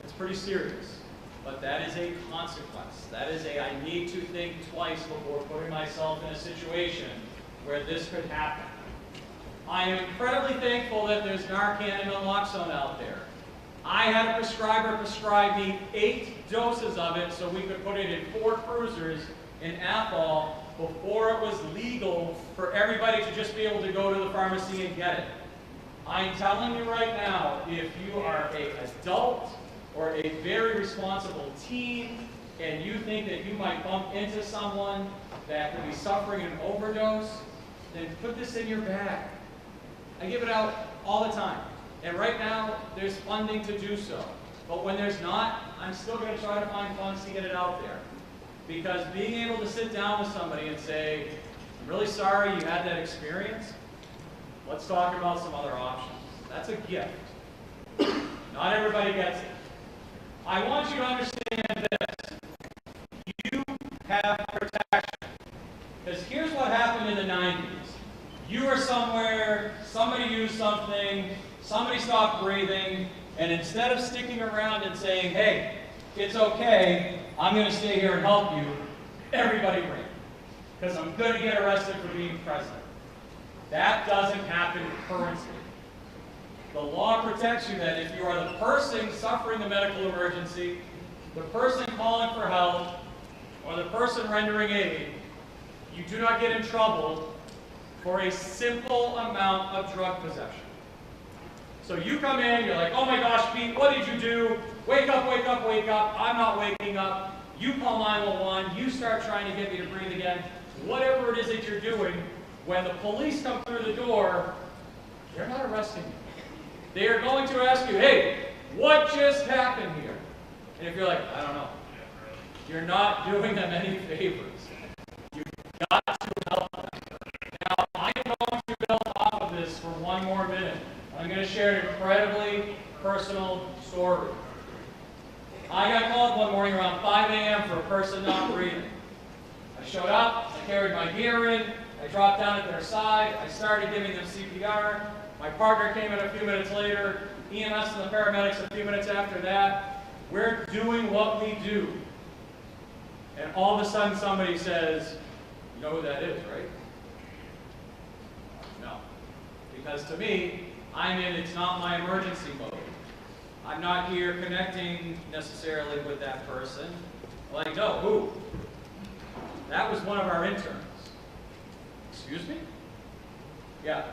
Speaker 3: It's pretty serious, but that is a consequence. That is a, I need to think twice before putting myself in a situation where this could happen. I am incredibly thankful that there's Narcan and naloxone out there. I had a prescriber prescribe me 8 doses of it so we could put it in 4 cruisers in Athol before it was legal for everybody to just be able to go to the pharmacy and get it. I'm telling you right now, if you are an adult or a very responsible teen and you think that you might bump into someone that could be suffering an overdose, then put this in your bag. I give it out all the time. And right now, there's funding to do so. But when there's not, I'm still going to try to find funds to get it out there. Because being able to sit down with somebody and say, I'm really sorry you had that experience, let's talk about some other options. That's a gift. Not everybody gets it. I want you to understand this. have protection. Because here's what happened in the 90s. You were somewhere, somebody used something, somebody stopped breathing, and instead of sticking around and saying, hey, it's okay, I'm going to stay here and help you, everybody ran. Because I'm going to get arrested for being present. That doesn't happen currently. The law protects you that if you are the person suffering the medical emergency, the person calling for help, or the person rendering aid, you do not get in trouble for a simple amount of drug possession. So you come in, you're like, oh my gosh, Pete, what did you do? Wake up, wake up, wake up. I'm not waking up. You call 911, you start trying to get me to breathe again. Whatever it is that you're doing, when the police come through the door, they're not arresting you. They are going to ask you, hey, what just happened here? And if you're like, I don't know, you're not doing them any favors. You've got to help them. Now, I'm going to build off of this for one more minute. I'm going to share an incredibly personal story. I got called one morning around 5 a.m. for a person not breathing. I showed up, I carried my gear in, I dropped down at their side, I started giving them CPR. My partner came in a few minutes later, EMS and the paramedics a few minutes after that. We're doing what we do. And all of a sudden somebody says, you know who that is, right? No. Because to me, I'm in it's not my emergency mode. I'm not here connecting necessarily with that person. Like, no, who? That was one of our interns. Excuse me? Yeah.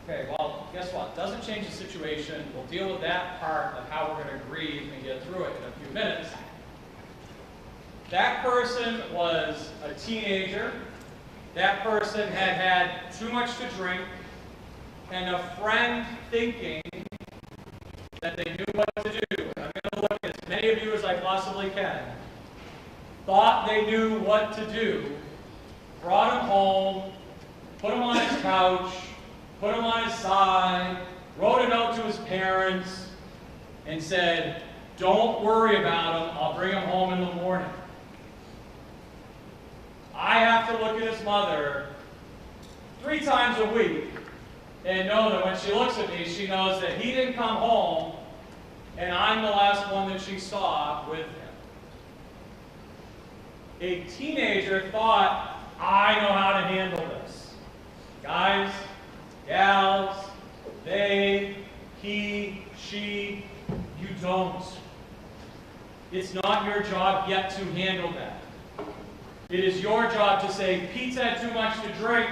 Speaker 3: Okay, well, guess what? Doesn't change the situation. We'll deal with that part of how we're going to grieve and get through it in a few minutes. That person was a teenager. That person had had too much to drink, and a friend thinking that they knew what to do. And I'm going to look at as many of you as I possibly can. Thought they knew what to do, brought him home, put him on his couch, put him on his side, wrote a note to his parents, and said, don't worry about him, I'll bring him home in the morning. I have to look at his mother 3 times a week and know that when she looks at me, she knows that he didn't come home and I'm the last one that she saw with him. A teenager thought, I know how to handle this. Guys, gals, they, he, she, you don't. It's not your job yet to handle that. It is your job to say, Pete's had too much to drink.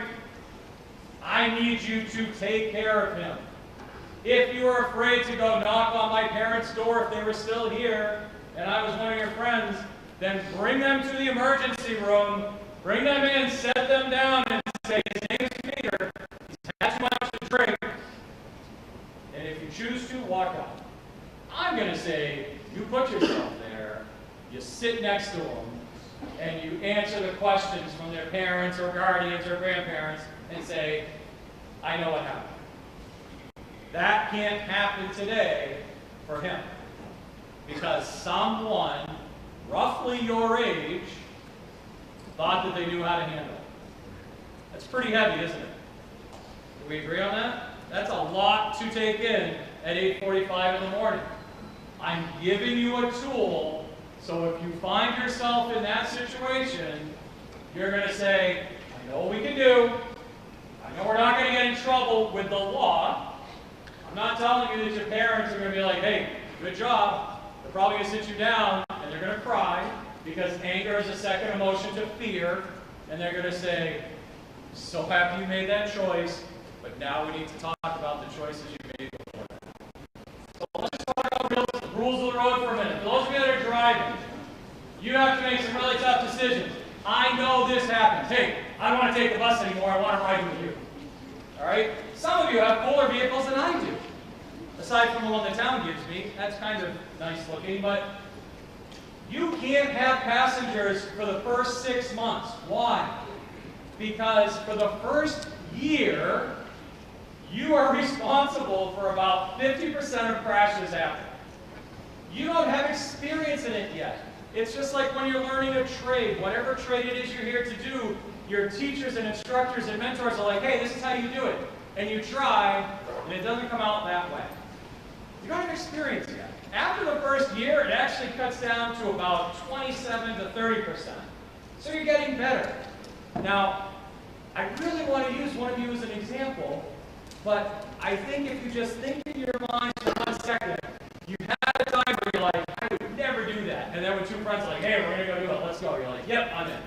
Speaker 3: I need you to take care of him. If you are afraid to go knock on my parents' door if they were still here, and I was one of your friends, then bring them to the emergency room, bring them in, set them down, and say, his name is Peter, he's had too much to drink, and if you choose to, walk out. I'm going to say, you put yourself there, you sit next to them, and you answer the questions from their parents or guardians or grandparents and say, I know what happened. That can't happen today for him because someone roughly your age thought that they knew how to handle it. That's pretty heavy, isn't it? Do we agree on that? That's a lot to take in at 8:45 in the morning. I'm giving you a tool, so if you find yourself in that situation, you're going to say, I know what we can do. I know we're not going to get in trouble with the law. I'm not telling you that your parents are going to be like, hey, good job. They're probably going to sit you down and they're going to cry because anger is a second emotion to fear. And they're going to say, so happy you made that choice, but now we need to talk about the choices you made before that. So let's just talk about the rules of the road for a minute. For those of you that are driving, you have to make some really tough decisions. I know this happens. Hey, I don't want to take the bus anymore. I want to ride with you. All right? Some of you have cooler vehicles than I do. Aside from the one the town gives me, that's kind of nice looking, but you can't have passengers for the first 6 months. Why? Because for the first year, you are responsible for about 50% of crashes happen. You don't have experience in it yet. It's just like when you're learning a trade, whatever trade it is you're here to do, your teachers and instructors and mentors are like, hey, this is how you do it. And you try, and it doesn't come out that way. You don't have experience yet. After the first year, it actually cuts down to about 27 to 30%. So you're getting better. Now, I really want to use one of you as an example, but I think if you just think in your mind for 1 second, you've had a time where you're like, I would never do that. And then when two friends are like, hey, we're going to go do it, let's go. You're like, yep, I'm in.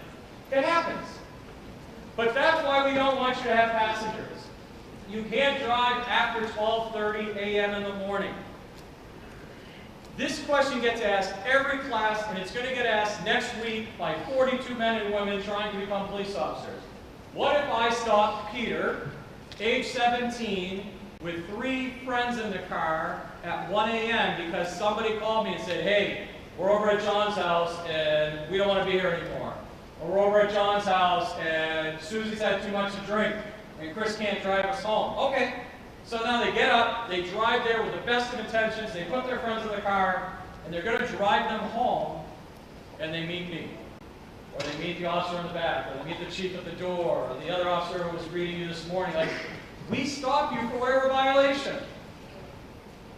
Speaker 3: It happens. But that's why we don't want you to have passengers. You can't drive after 12:30 a.m. in the morning. This question gets asked every class, and it's going to get asked next week by 42 men and women trying to become police officers. What if I stopped Peter, age 17, with 3 friends in the car at 1 a.m. because somebody called me and said, hey, we're over at John's house and we don't want to be here anymore. Or we're over at John's house and Susie's had too much to drink and Chris can't drive us home. Okay. So now they get up, they drive there with the best of intentions, they put their friends in the car, and they're going to drive them home, and they meet me. Or they meet the officer in the back, or they meet the chief at the door, or the other officer who was greeting you this morning. Like, we stop you for whatever violation.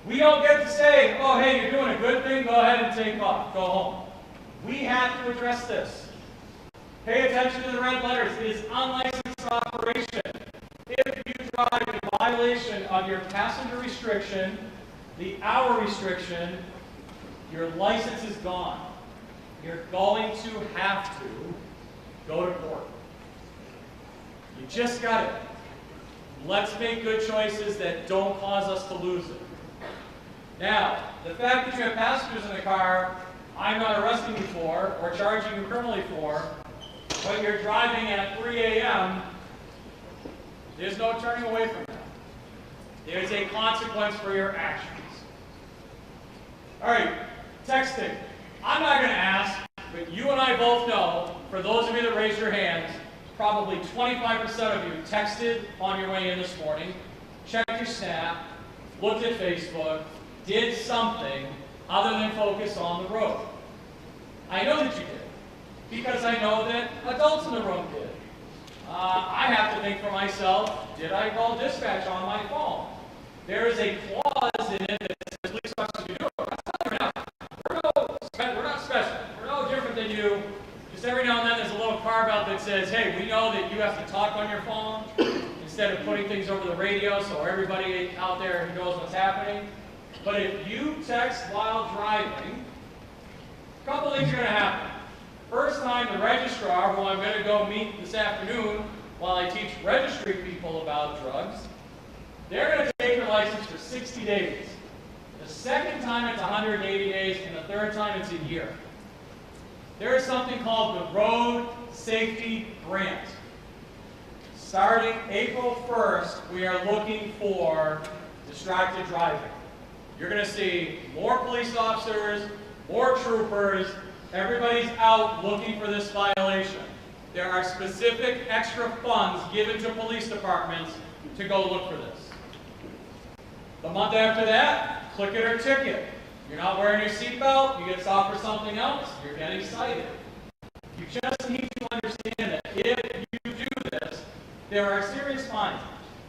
Speaker 3: We don't get to say, oh, hey, you're doing a good thing, go ahead and take off, go home. We have to address this. Pay attention to the red letters. It is unlicensed operation. If you drive in violation of your passenger restriction, the hour restriction, your license is gone. You're going to have to go to court. You just got it. Let's make good choices that don't cause us to lose it. Now, the fact that you have passengers in the car, I'm not arresting you for or charging you criminally for, but you're driving at 3 a.m., there's no turning away from that. There's a consequence for your actions. All right, texting. I'm not going to ask, but you and I both know, for those of you that raised your hands, probably 25% of you texted on your way in this morning, checked your Snap, looked at Facebook, did something other than focus on the road. I know that you did, because I know that adults in the room did. I have to think for myself, did I call dispatch on my phone? There is a clause in it that says police officers you do it. We're not special. We're no different than you. Just every now and then there's a little carve out that says, hey, we know that you have to talk on your phone instead of putting things over the radio so everybody out there knows what's happening. But if you text while driving, a couple things are going to happen. First time, the registrar, who I'm going to go meet this afternoon while I teach registry people about drugs, they're going to take your license for 60 days. The second time, it's 180 days, and the third time, it's a year. There is something called the Road Safety Grant. Starting April 1st, we are looking for distracted driving. You're going to see more police officers, more troopers. Everybody's out looking for this violation. There are specific extra funds given to police departments to go look for this. The month after that, click it or ticket. You're not wearing your seatbelt, you get stopped for something else, you're getting cited. You just need to understand that if you do this, there are serious fines.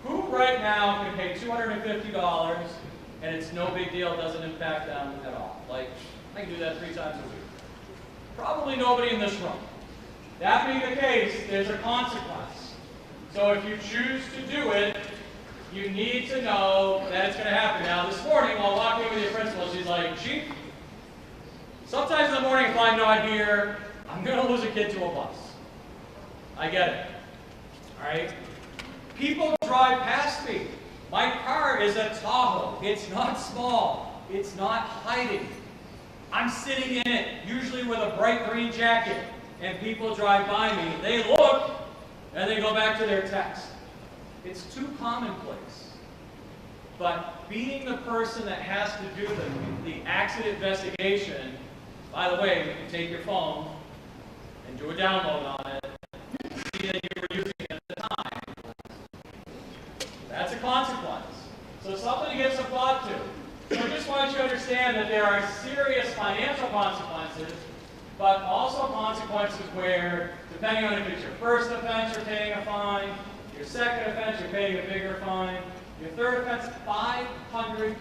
Speaker 3: Who right now can pay $250 and it's no big deal, doesn't impact them at all? Like, I can do that 3 times a week. Probably nobody in this room. That being the case, there's a consequence. So if you choose to do it, you need to know that it's going to happen. Now, this morning, while walking with your principal, she's like, Chief, sometimes in the morning if I'm not here, I'm going to lose a kid to a bus. I get it. All right? People drive past me. My car is a Tahoe. It's not small. It's not hiding. I'm sitting in it, usually with a bright green jacket, and people drive by me. They look, and they go back to their text. It's too commonplace. But being the person that has to do the accident investigation, by the way, you can take your phone and do a download on it, see that you were using it at the time. That's a consequence. So something to give some thought to. So I just want you to understand that there are serious financial consequences, but also consequences where, depending on if it's your first offense, you're paying a fine, your second offense, you're paying a bigger fine, your third offense, $500.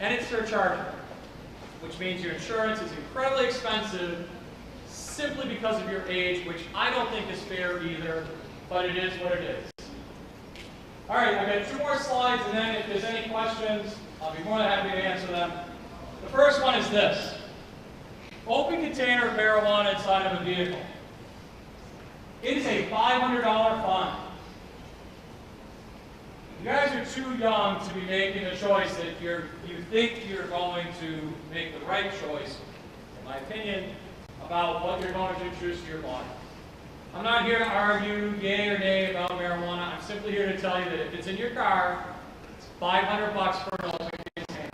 Speaker 3: And it's surchargeable, which means your insurance is incredibly expensive simply because of your age, which I don't think is fair either, but it is what it is. All right, I've got 2 more slides, and then if there's any questions, I'll be more than happy to answer them. The first one is this. Open container of marijuana inside of a vehicle. It is a $500 fine. You guys are too young to be making a choice that you think you're going to make the right choice, in my opinion, about what you're going to introduce to your body. I'm not here to argue yay or nay about marijuana. I'm simply here to tell you that if it's in your car, it's $500 for an open container.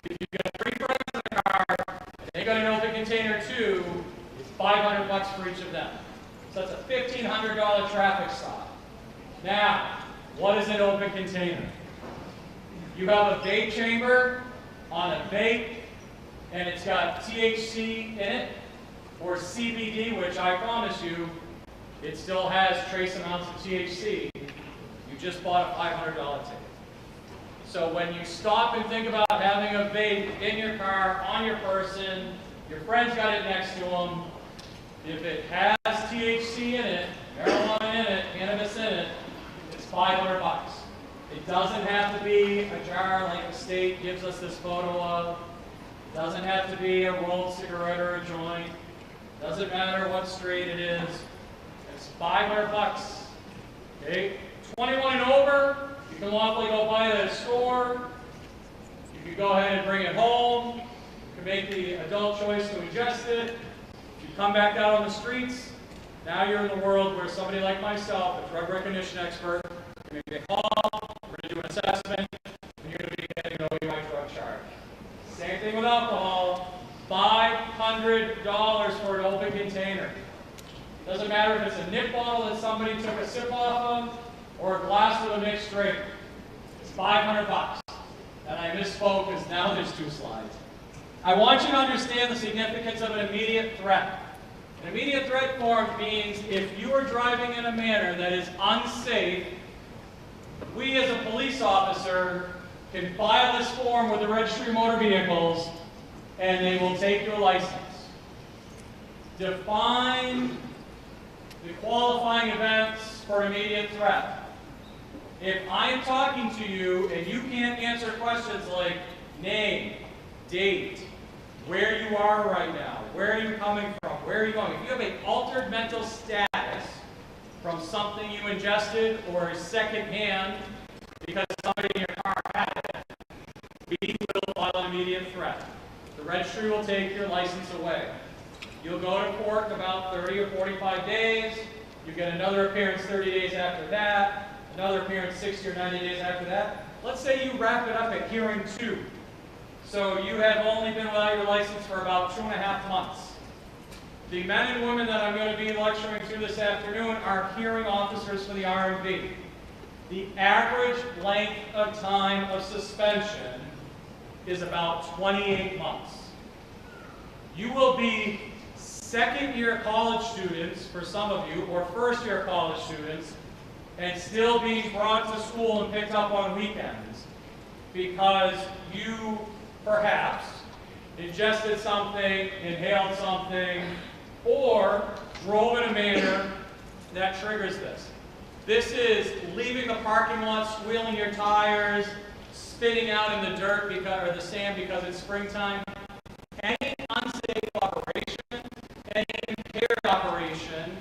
Speaker 3: If you've got 3 friends in the car, and they got an open container too, it's $500 for each of them. So that's a $1,500 traffic stop. Now, what is an open container? You have a vape chamber on a vape, and it's got THC in it, or CBD, which I promise you, it still has trace amounts of THC. You just bought a $500 ticket. So when you stop and think about having a vape in your car, on your person, your friend's got it next to them, if it has THC in it, marijuana in it, cannabis in it, it's $500. It doesn't have to be a jar like the state gives us this photo of. It doesn't have to be a rolled cigarette or a joint. Doesn't matter what straight it is. It's $500. Okay? 21 and over, you can lawfully go buy it at a store. You can go ahead and bring it home. You can make the adult choice to ingest it. If you come back out on the streets, now you're in the world where somebody like myself, a drug recognition expert, can make a call, we're going to do an assessment, and you're going to be getting an OUI drug charge. Same thing with alcohol. $500 for an open container. Doesn't matter if it's a nip bottle that somebody took a sip off of, or a glass with a mixed drink. It's $500. And I misspoke because now there's 2 slides. I want you to understand the significance of an immediate threat. An immediate threat form means if you are driving in a manner that is unsafe, we as a police officer can file this form with the Registry of Motor Vehicles and they will take your license. Define the qualifying events for immediate threat. If I am talking to you and you can't answer questions like name, date, where you are right now, where are you coming from, where are you going, if you have an altered mental status from something you ingested or secondhand because somebody in your car had it, we will file an immediate threat. The registry will take your license away. You'll go to court in about 30 or 45 days. You get another appearance 30 days after that, another appearance 60 or 90 days after that. Let's say you wrap it up at hearing 2. So you have only been without your license for about 2.5 months. The men and women that I'm going to be lecturing to this afternoon are hearing officers for the RMV. The average length of time of suspension is about 28 months. You will be second-year college students, for some of you, or first-year college students, and still being brought to school and picked up on weekends because you, perhaps, ingested something, inhaled something, or drove in a manner that triggers this. This is leaving the parking lot, squealing your tires, spitting out in the dirt because, or the sand because it's springtime. Any unsafe operation, any impaired operation,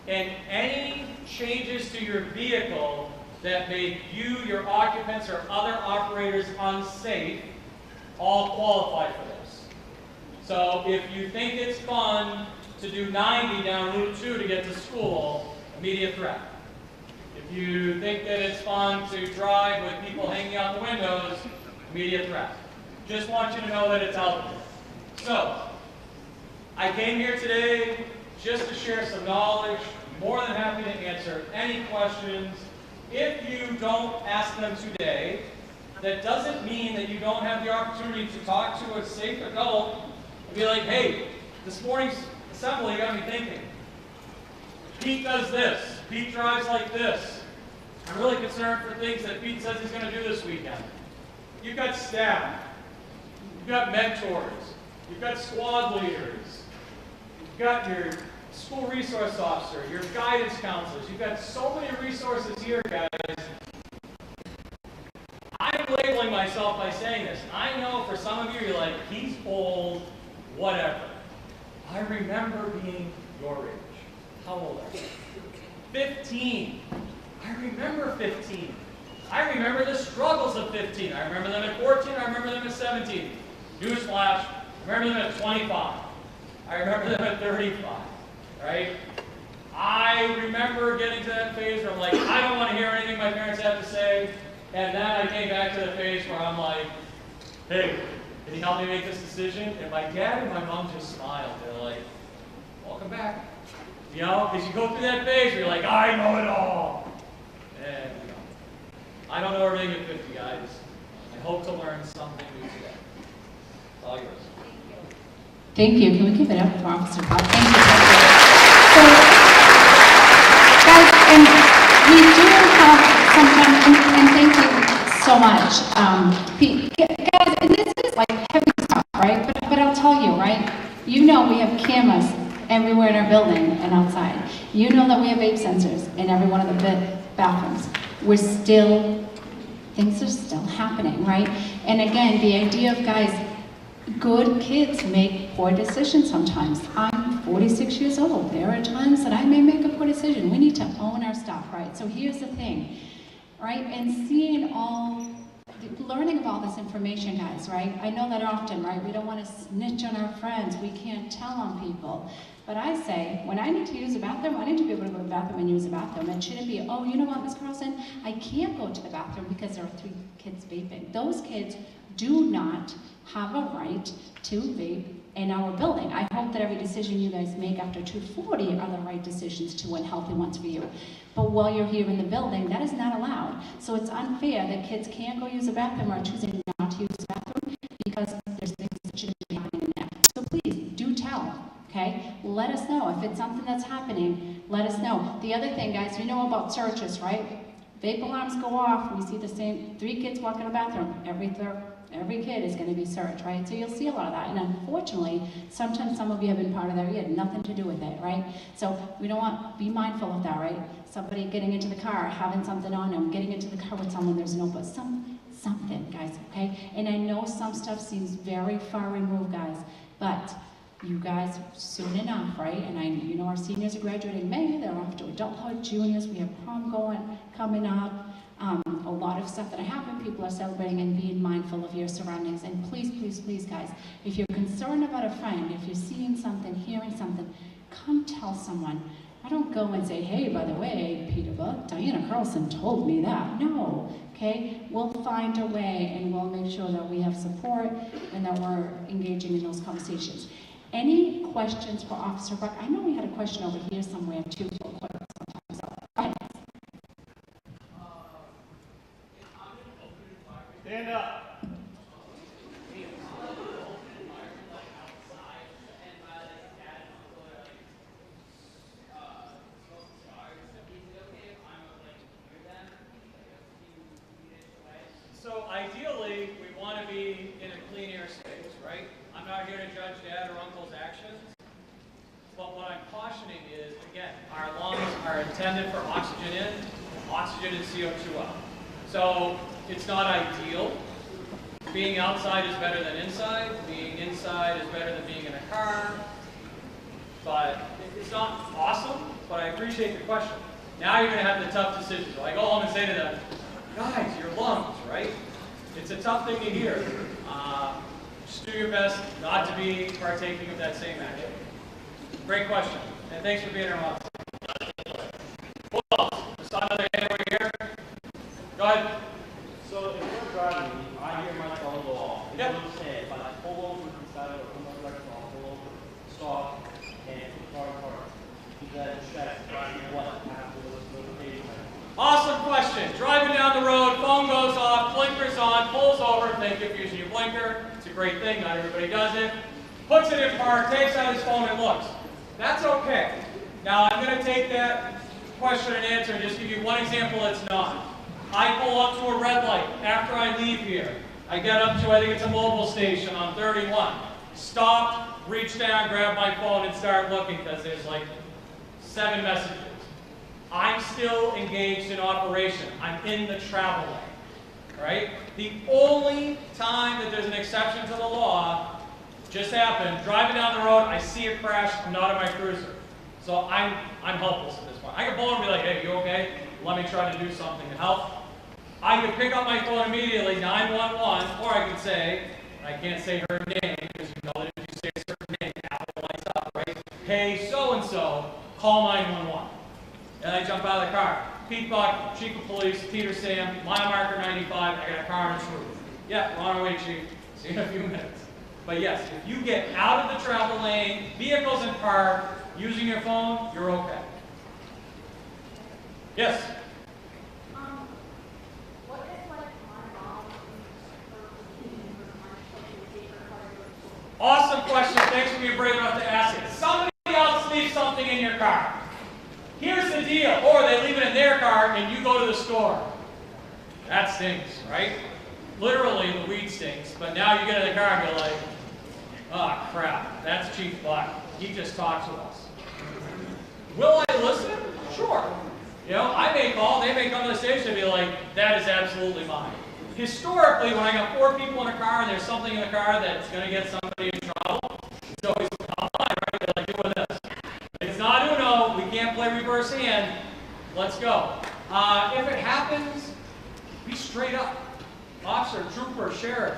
Speaker 3: and any changes to your vehicle that make you, your occupants, or other operators unsafe all qualify for this. So if you think it's fun to do 90 down Route 2 to get to school, immediate threat. If you think that it's fun to drive with people hanging out the windows, immediate threat. Just want you to know that it's out there. So, I came here today just to share some knowledge. More than happy to answer any questions. If you don't ask them today, that doesn't mean that you don't have the opportunity to talk to a safe adult and be like, hey, this morning's assembly got me thinking. Pete does this. Pete drives like this. I'm really concerned for things that Pete says he's going to do this weekend. You've got staff. You've got mentors. You've got squad leaders. You've got your school resource officer, your guidance counselors. You've got so many resources here, guys. I'm labeling myself by saying this. I know for some of you, you're like, he's old, whatever. I remember being your age. How old are you? 15. I remember 15. I remember the struggles of 15. I remember them at 14. I remember them at 17. Newsflash, I remember them at 25. I remember them at 35. Right? I remember getting to that phase where I'm like, I don't want to hear anything my parents have to say. And then I came back to the phase where I'm like, hey, can you help me make this decision? And my dad and my mom just smiled. They're like, welcome back. You know, because you go through that phase where you're like, I know it all. And, you know, I don't know everything at 50, guys. I hope to learn something new today. It's all yours.
Speaker 1: Thank you. Can we give it up for Officer Bob? Thank you. So, guys, and we do have sometimes, and thank you so much. Guys, and this is like heavy stuff, right? But I'll tell you, right? You know we have cameras everywhere in our building and outside. You know that we have vape sensors in every one of the bathrooms. Things are still happening, right? And again, the idea of, guys, good kids make poor decisions sometimes. I'm 46 years old. There are times that I may make a poor decision. We need to own our stuff, right? So here's the thing, right? And learning of all this information, guys, right? I know that often, right? We don't want to snitch on our friends. We can't tell on people. But I say, when I need to use a bathroom, I need to be able to go to the bathroom and use a bathroom. It shouldn't be, oh, you know what, Ms. Carlson? I can't go to the bathroom because there are 3 kids vaping. Those kids do not have a right to vape in our building. I hope that every decision you guys make after 240 are the right decisions to and healthy ones for you. But while you're here in the building, that is not allowed. So it's unfair that kids can't go use the bathroom or choosing not to use the bathroom because there's things that shouldn't be happening in there. So please, do tell, okay? Let us know. If it's something that's happening, let us know. The other thing, guys, you know about searches, right? Vape alarms go off, we see the same 3 kids walk in the bathroom. Every kid is going to be searched, right? So you'll see a lot of that. And unfortunately, sometimes some of you have been part of that. You had nothing to do with it, right? So we don't want, be mindful of that, right? Somebody getting into the car, having something on them, getting into the car with someone, there's no, but something, guys, okay? And I know some stuff seems very far removed, guys, but you guys, soon enough, right? And you know our seniors are graduating in May, they're off to adulthood, juniors, we have prom coming up. A lot of stuff that happen, people are celebrating and being mindful of your surroundings. And please, please, please, guys, if you're concerned about a friend, if you're seeing something, hearing something, come tell someone. I don't go and say, hey, by the way, Peter Buck, Diana Carlson told me that. No, okay? We'll find a way and we'll make sure that we have support and that we're engaging in those conversations. Any questions for Officer Buck? I know we had a question over here somewhere too.
Speaker 3: Stand up. So ideally, we want to be in a clean air space, right? I'm not here to judge dad or uncle's actions. But what I'm cautioning is, again, our lungs are intended for oxygen in, oxygen and CO2 out. So it's not ideal. Being outside is better than inside. Being inside is better than being in a car. But it's not awesome, but I appreciate the question. Now you're going to have the tough decisions. So I go home and say to them, guys, your lungs, right? It's a tough thing to hear. Just do your best not to be partaking of that same action. Great question. And thanks for being here. Who else? I saw another hand over here. Go ahead.
Speaker 4: So if we're driving, I hear my phone go off. It's
Speaker 3: Yep.
Speaker 4: what you said, but I pull over to the side or come over, I'll pull over, stop, and put the car apart. Do that check, driving what? I have to listen to the page.
Speaker 3: Awesome question. Driving down the road, phone goes off, blinkers on, pulls over. Thank you for using your blinker. It's a great thing. Not everybody does it. puts it in park, takes out his phone and looks. That's okay. Now I'm going to take that question and answer and just give you one example that's not. I pull up to a red light after I leave here. I get up to, I think it's a mobile station on 31. Stop, reach down, grab my phone and start looking because there's like 7 messages. I'm still engaged in operation. I'm in the travel lane, right? The only time that there's an exception to the law just happened, driving down the road, I see a crash, I'm not in my cruiser. So I'm helpless at this point. I can pull and be like, hey, you okay? Let me try to do something to help. I can pick up my phone immediately, 911, or I can say, I can't say her name, because you know that if you say a certain name, Apple lights up, right? Hey, so-and-so, call 911. And I jump out of the car. Pete Buck, Chief of Police, Peter Sam, mile marker 95, I got a car on its roof. Yeah, we're on our way, Chief. See you in a few minutes. But yes, if you get out of the travel lane, vehicles in park, using your phone, you're okay. Yes?
Speaker 5: What if, like, my mom or
Speaker 3: Awesome question. Thanks for being brave enough to ask it. Somebody else leaves something in your car. Here's the deal. Or they leave it in their car and you go to the store. That stinks, right? Literally, the weed stinks. But now you get in the car and you're like, oh, crap. That's Chief Black. He just talked to us. Will I listen? Sure. You know, I may call, they may come to the station and be like, that is absolutely mine. Historically, when I got 4 people in a car and there's something in the car that's going to get somebody in trouble, it's always come on, right? They're like, doing this. It's not Uno, we can't play reverse hand. Let's go. If it happens, be straight up. Officer, trooper, sheriff,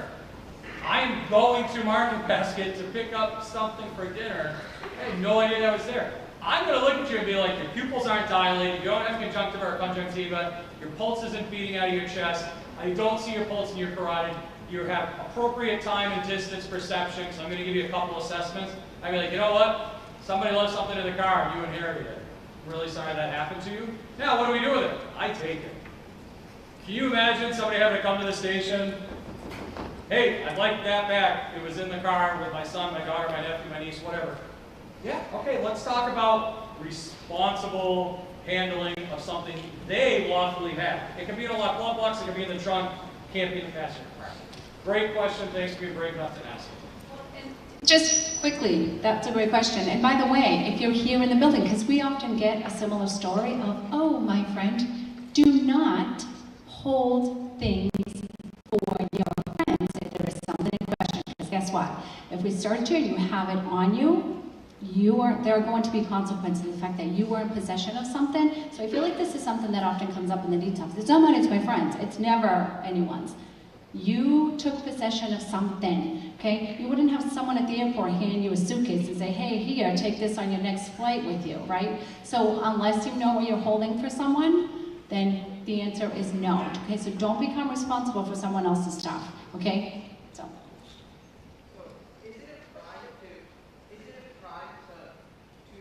Speaker 3: I am going to Market Basket to pick up something for dinner. I had no idea that was there. I'm going to look at you and be like, your pupils aren't dilated, you don't have conjunctiva or conjunctiva, your pulse isn't beating out of your chest, I don't see your pulse in your carotid, you have appropriate time and distance perception, so I'm going to give you a couple assessments. I'd be like, you know what? Somebody left something in the car and you inherited it. I'm really sorry that happened to you. Now, what do we do with it? I take it. Can you imagine somebody having to come to the station? Hey, I'd like that back. It was in the car with my son, my daughter, my nephew, my niece, whatever. Yeah, okay, let's talk about responsible handling of something they lawfully have. It can be in a locked glove box, it can be in the trunk, can't be in the passenger car. Great question, thanks for being brave enough to ask it.
Speaker 1: Just quickly, that's a great question. And by the way, if you're here in the building, because we often get a similar story of, oh, my friend, do not hold things for your friends if there is something in question. Because guess what? If we search it, you have it on you, there are going to be consequences of the fact that you were in possession of something. So I feel like this is something that often comes up in the detox. It's not mine, it's my friends. It's never anyone's. You took possession of something, okay? You wouldn't have someone at the airport hand you a suitcase and say, hey, here, take this on your next flight with you, right? So unless you know what you're holding for someone, then the answer is no, okay? So don't become responsible for someone else's stuff, okay? So.
Speaker 6: Is it a crime to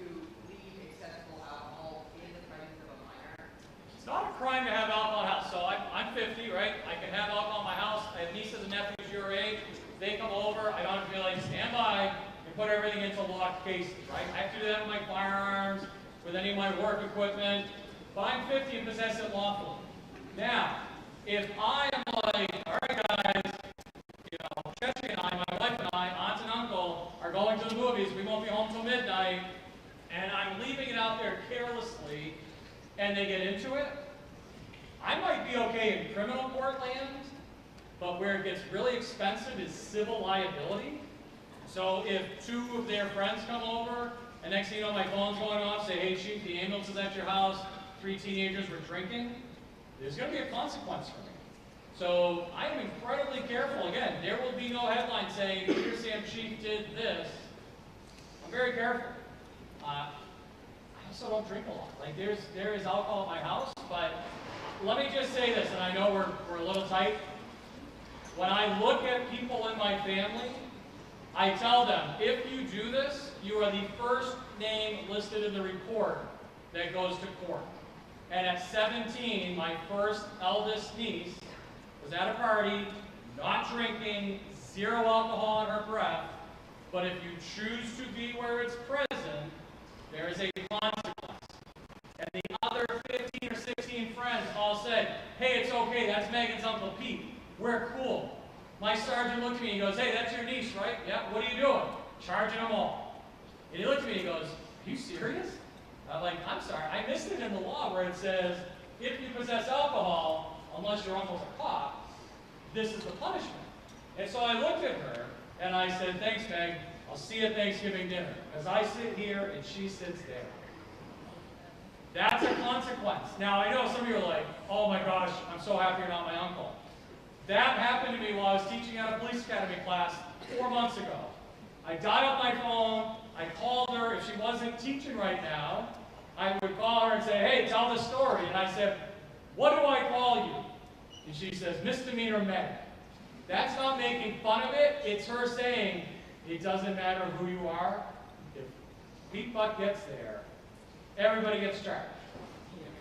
Speaker 6: leave accessible alcohol in the presence of a minor?
Speaker 3: It's not a crime to have alcohol in the house. So I'm 50, right? I can have alcohol in my house. I have nieces and nephews your age. They come over. I don't have to be like, stand by and put everything into locked cases, right? I have to do that with my firearms, with any of my work equipment. But I'm 50 and possess it lawfully. Now, if I am like, all right, guys, you know, Chechi and I, my wife and I, aunt and uncle, are going to the movies. We won't be home till midnight. And I'm leaving it out there carelessly, and they get into it, I might be okay in criminal court land, but where it gets really expensive is civil liability. So if 2 of their friends come over, and next thing you know, my phone's going off, say, hey, Chief, the ambulance is at your house, 3 teenagers were drinking, there's going to be a consequence for me. So I am incredibly careful. Again, there will be no headline saying, Peter Sam Chief did this. I'm very careful. I also don't drink a lot. Like there is alcohol at my house, but let me just say this, and I know we're a little tight. When I look at people in my family, I tell them, if you do this, you are the first name listed in the report that goes to court. And at 17, my first eldest niece was at a party, not drinking, 0 alcohol in her breath, But if you choose to be where it's present, there is a consequence. And the other 15 or 16 friends all said, hey, it's okay, that's Megan's Uncle Pete. We're cool. My sergeant looked at me and he goes, hey, that's your niece, right? Yeah, what are you doing? Charging them all. And he looked at me and he goes, are you serious? I'm like, I'm sorry, I missed it in the law where it says, if you possess alcohol, unless your uncle's a cop, this is the punishment. And so I looked at her and I said, thanks, Meg, I'll see you at Thanksgiving dinner. As I sit here and she sits there. That's a consequence. Now, I know some of you are like, oh my gosh, I'm so happy you're not my uncle. That happened to me while I was teaching at a police academy class 4 months ago. I dialed my phone, I called her. If she wasn't teaching right now, I would call her and say, hey, tell the story. And I said, what do I call you? And she says, Misdemeanor Meg. That's not making fun of it. It's her saying, it doesn't matter who you are. If Pete Buck gets there, everybody gets charged.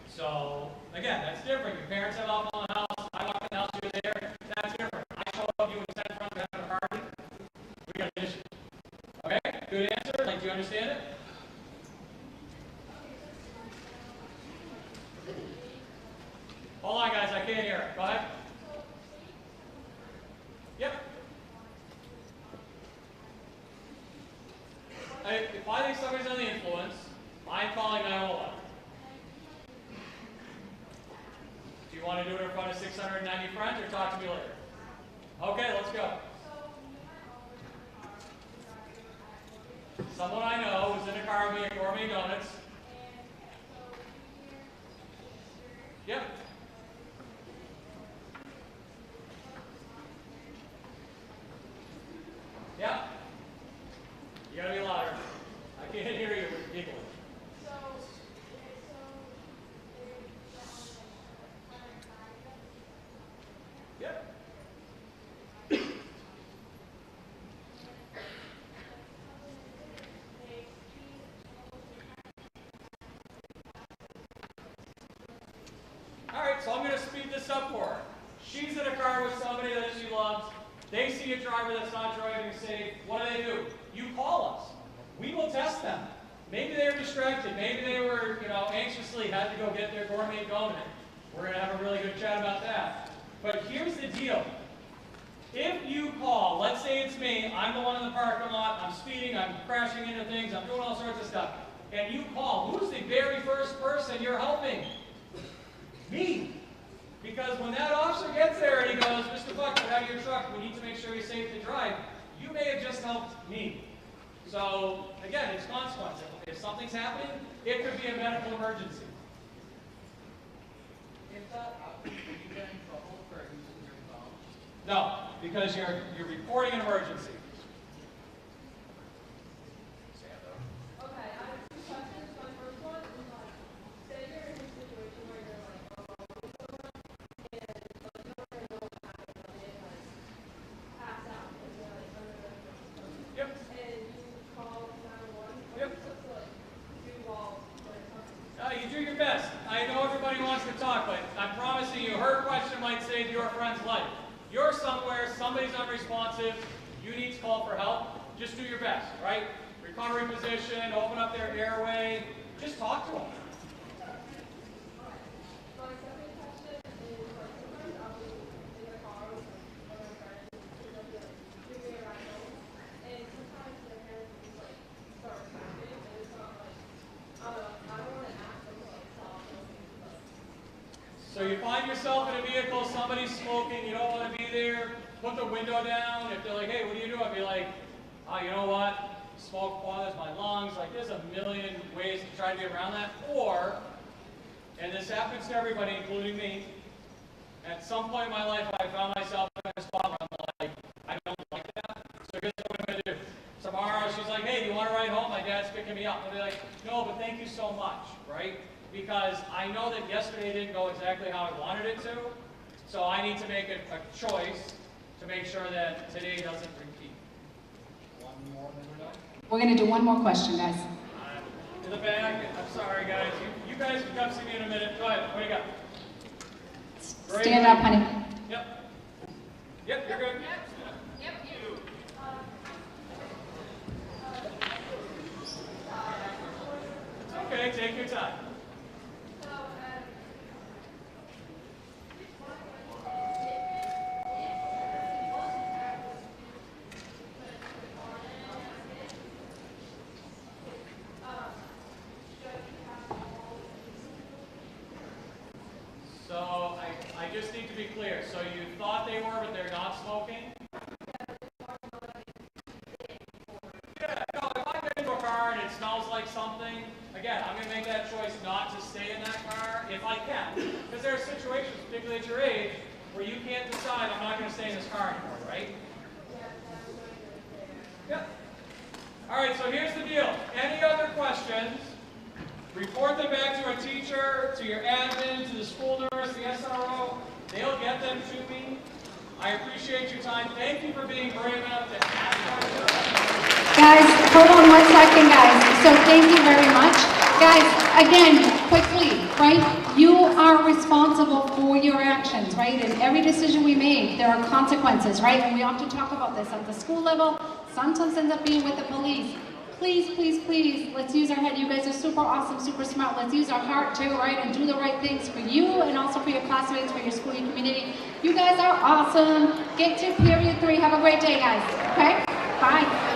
Speaker 3: So, again, that's different. Your parents have alcohol in the house. I walk in the house, you're there. That's different. I show up, you and 10 friends having a party. We got an issue. Okay? Good answer? Like, do you understand it? Hold on, guys. I can't hear it. Go ahead. Yep. If I think somebody's under the influence, I'm calling 911. Do you want to do it in front of 690 friends or talk to me later? Okay, let's go. Someone I know was in a car with me at Gourmet Donuts. Yep. Yeah. You gotta be louder. I can't hear you giggling. Yep. Alright, so I'm going to speed this up for her. She's in a car with somebody that she loves. They see a driver that's not driving safe. What do? You call us. We will test them. Maybe they were distracted. Maybe they were, anxiously had to go get their gourmet donut. We're going to have a really good chat about that. But here's the deal. If you call, let's say it's me, I'm the one in the parking lot, I'm speeding, I'm crashing into things, I'm doing all sorts of stuff, and you call, who's the very first person you're helping? Me. Because when that officer gets there and he goes, Mr. Buck, get out of your truck, we need to make sure you're safe to drive, you may have just helped me. So, again, it's consequence. If something's happening, it could be a medical emergency.
Speaker 6: If that happens, will you get in trouble for using your phone?
Speaker 3: No, because you're reporting an emergency.
Speaker 5: Okay, I have two questions. My first one is like, say you're in a situation where you're like, with someone, and like, you don't really know what happened, but they like pass out, and they're like under the influence.
Speaker 3: Yep.
Speaker 5: And you call 911.
Speaker 3: Yep.
Speaker 5: What are you supposed to like do while they're talking?
Speaker 3: You do your best. I know everybody wants to talk, but I'm promising you, her question might save your friend's life. You're somewhere, somebody's unresponsive, you need to call for help, just do your best, right? Recovery position, open up their airway, just talk to them.
Speaker 5: My second question is like sometimes I'll be in the car with like one of my friends and they'll be like, give me a ride home. And sometimes their parents will just like start tapping and it's not like, I don't want to ask them to like stop or anything, but
Speaker 3: So you find yourself in a vehicle, somebody's smoking, you don't want to be there, put the window down. If they're like, hey, what do you do? I'd be like, you know what? Smoke bothers my lungs. Like, there's a million ways to try to get around that. Or, and this happens to everybody, including me, at some point in my life, I found myself in a spot where I'm like, I don't like that. So here's what I'm going to do. Tomorrow, she's like, hey, do you want to ride home? My dad's picking me up. I'll be like, no, but thank you so much, right? Because I know that yesterday didn't go exactly how I wanted it to, so I need to make a choice to make sure that today doesn't repeat. One more and then we're done.
Speaker 1: We're going to do one more question, guys.
Speaker 3: In the back, I'm sorry guys, you guys can come see me in a minute. Go ahead, what do you got? Great.
Speaker 1: Stand up, honey.
Speaker 3: Yep. Yep, you're good. I just need to be clear. So you thought they were, but they're not smoking? Yeah, no, if I get into a car and it smells like something, again, I'm going to make that choice not to stay in that car if I can. Because there are situations, particularly at your age, where you can't decide, I'm not going to stay in this car anymore, right? Yep. All right, so here's the deal. Any other questions? Report them back to a teacher, to your admin, to the school nurse, the SRO. They'll get them to me. I appreciate your time. Thank you for being brave enough to ask questions.
Speaker 1: Guys, hold on 1 second, guys. So thank you very much. Guys, again, quickly, right? You are responsible for your actions, right? And every decision we make, there are consequences, right? And we often talk about this at the school level. Sometimes ends up being with the police. Please, please, please, let's use our head. You guys are super awesome, super smart. Let's use our heart too, right? And do the right things for you and also for your classmates, for your school, your community. You guys are awesome. Get to period 3. Have a great day, guys. Okay? Bye.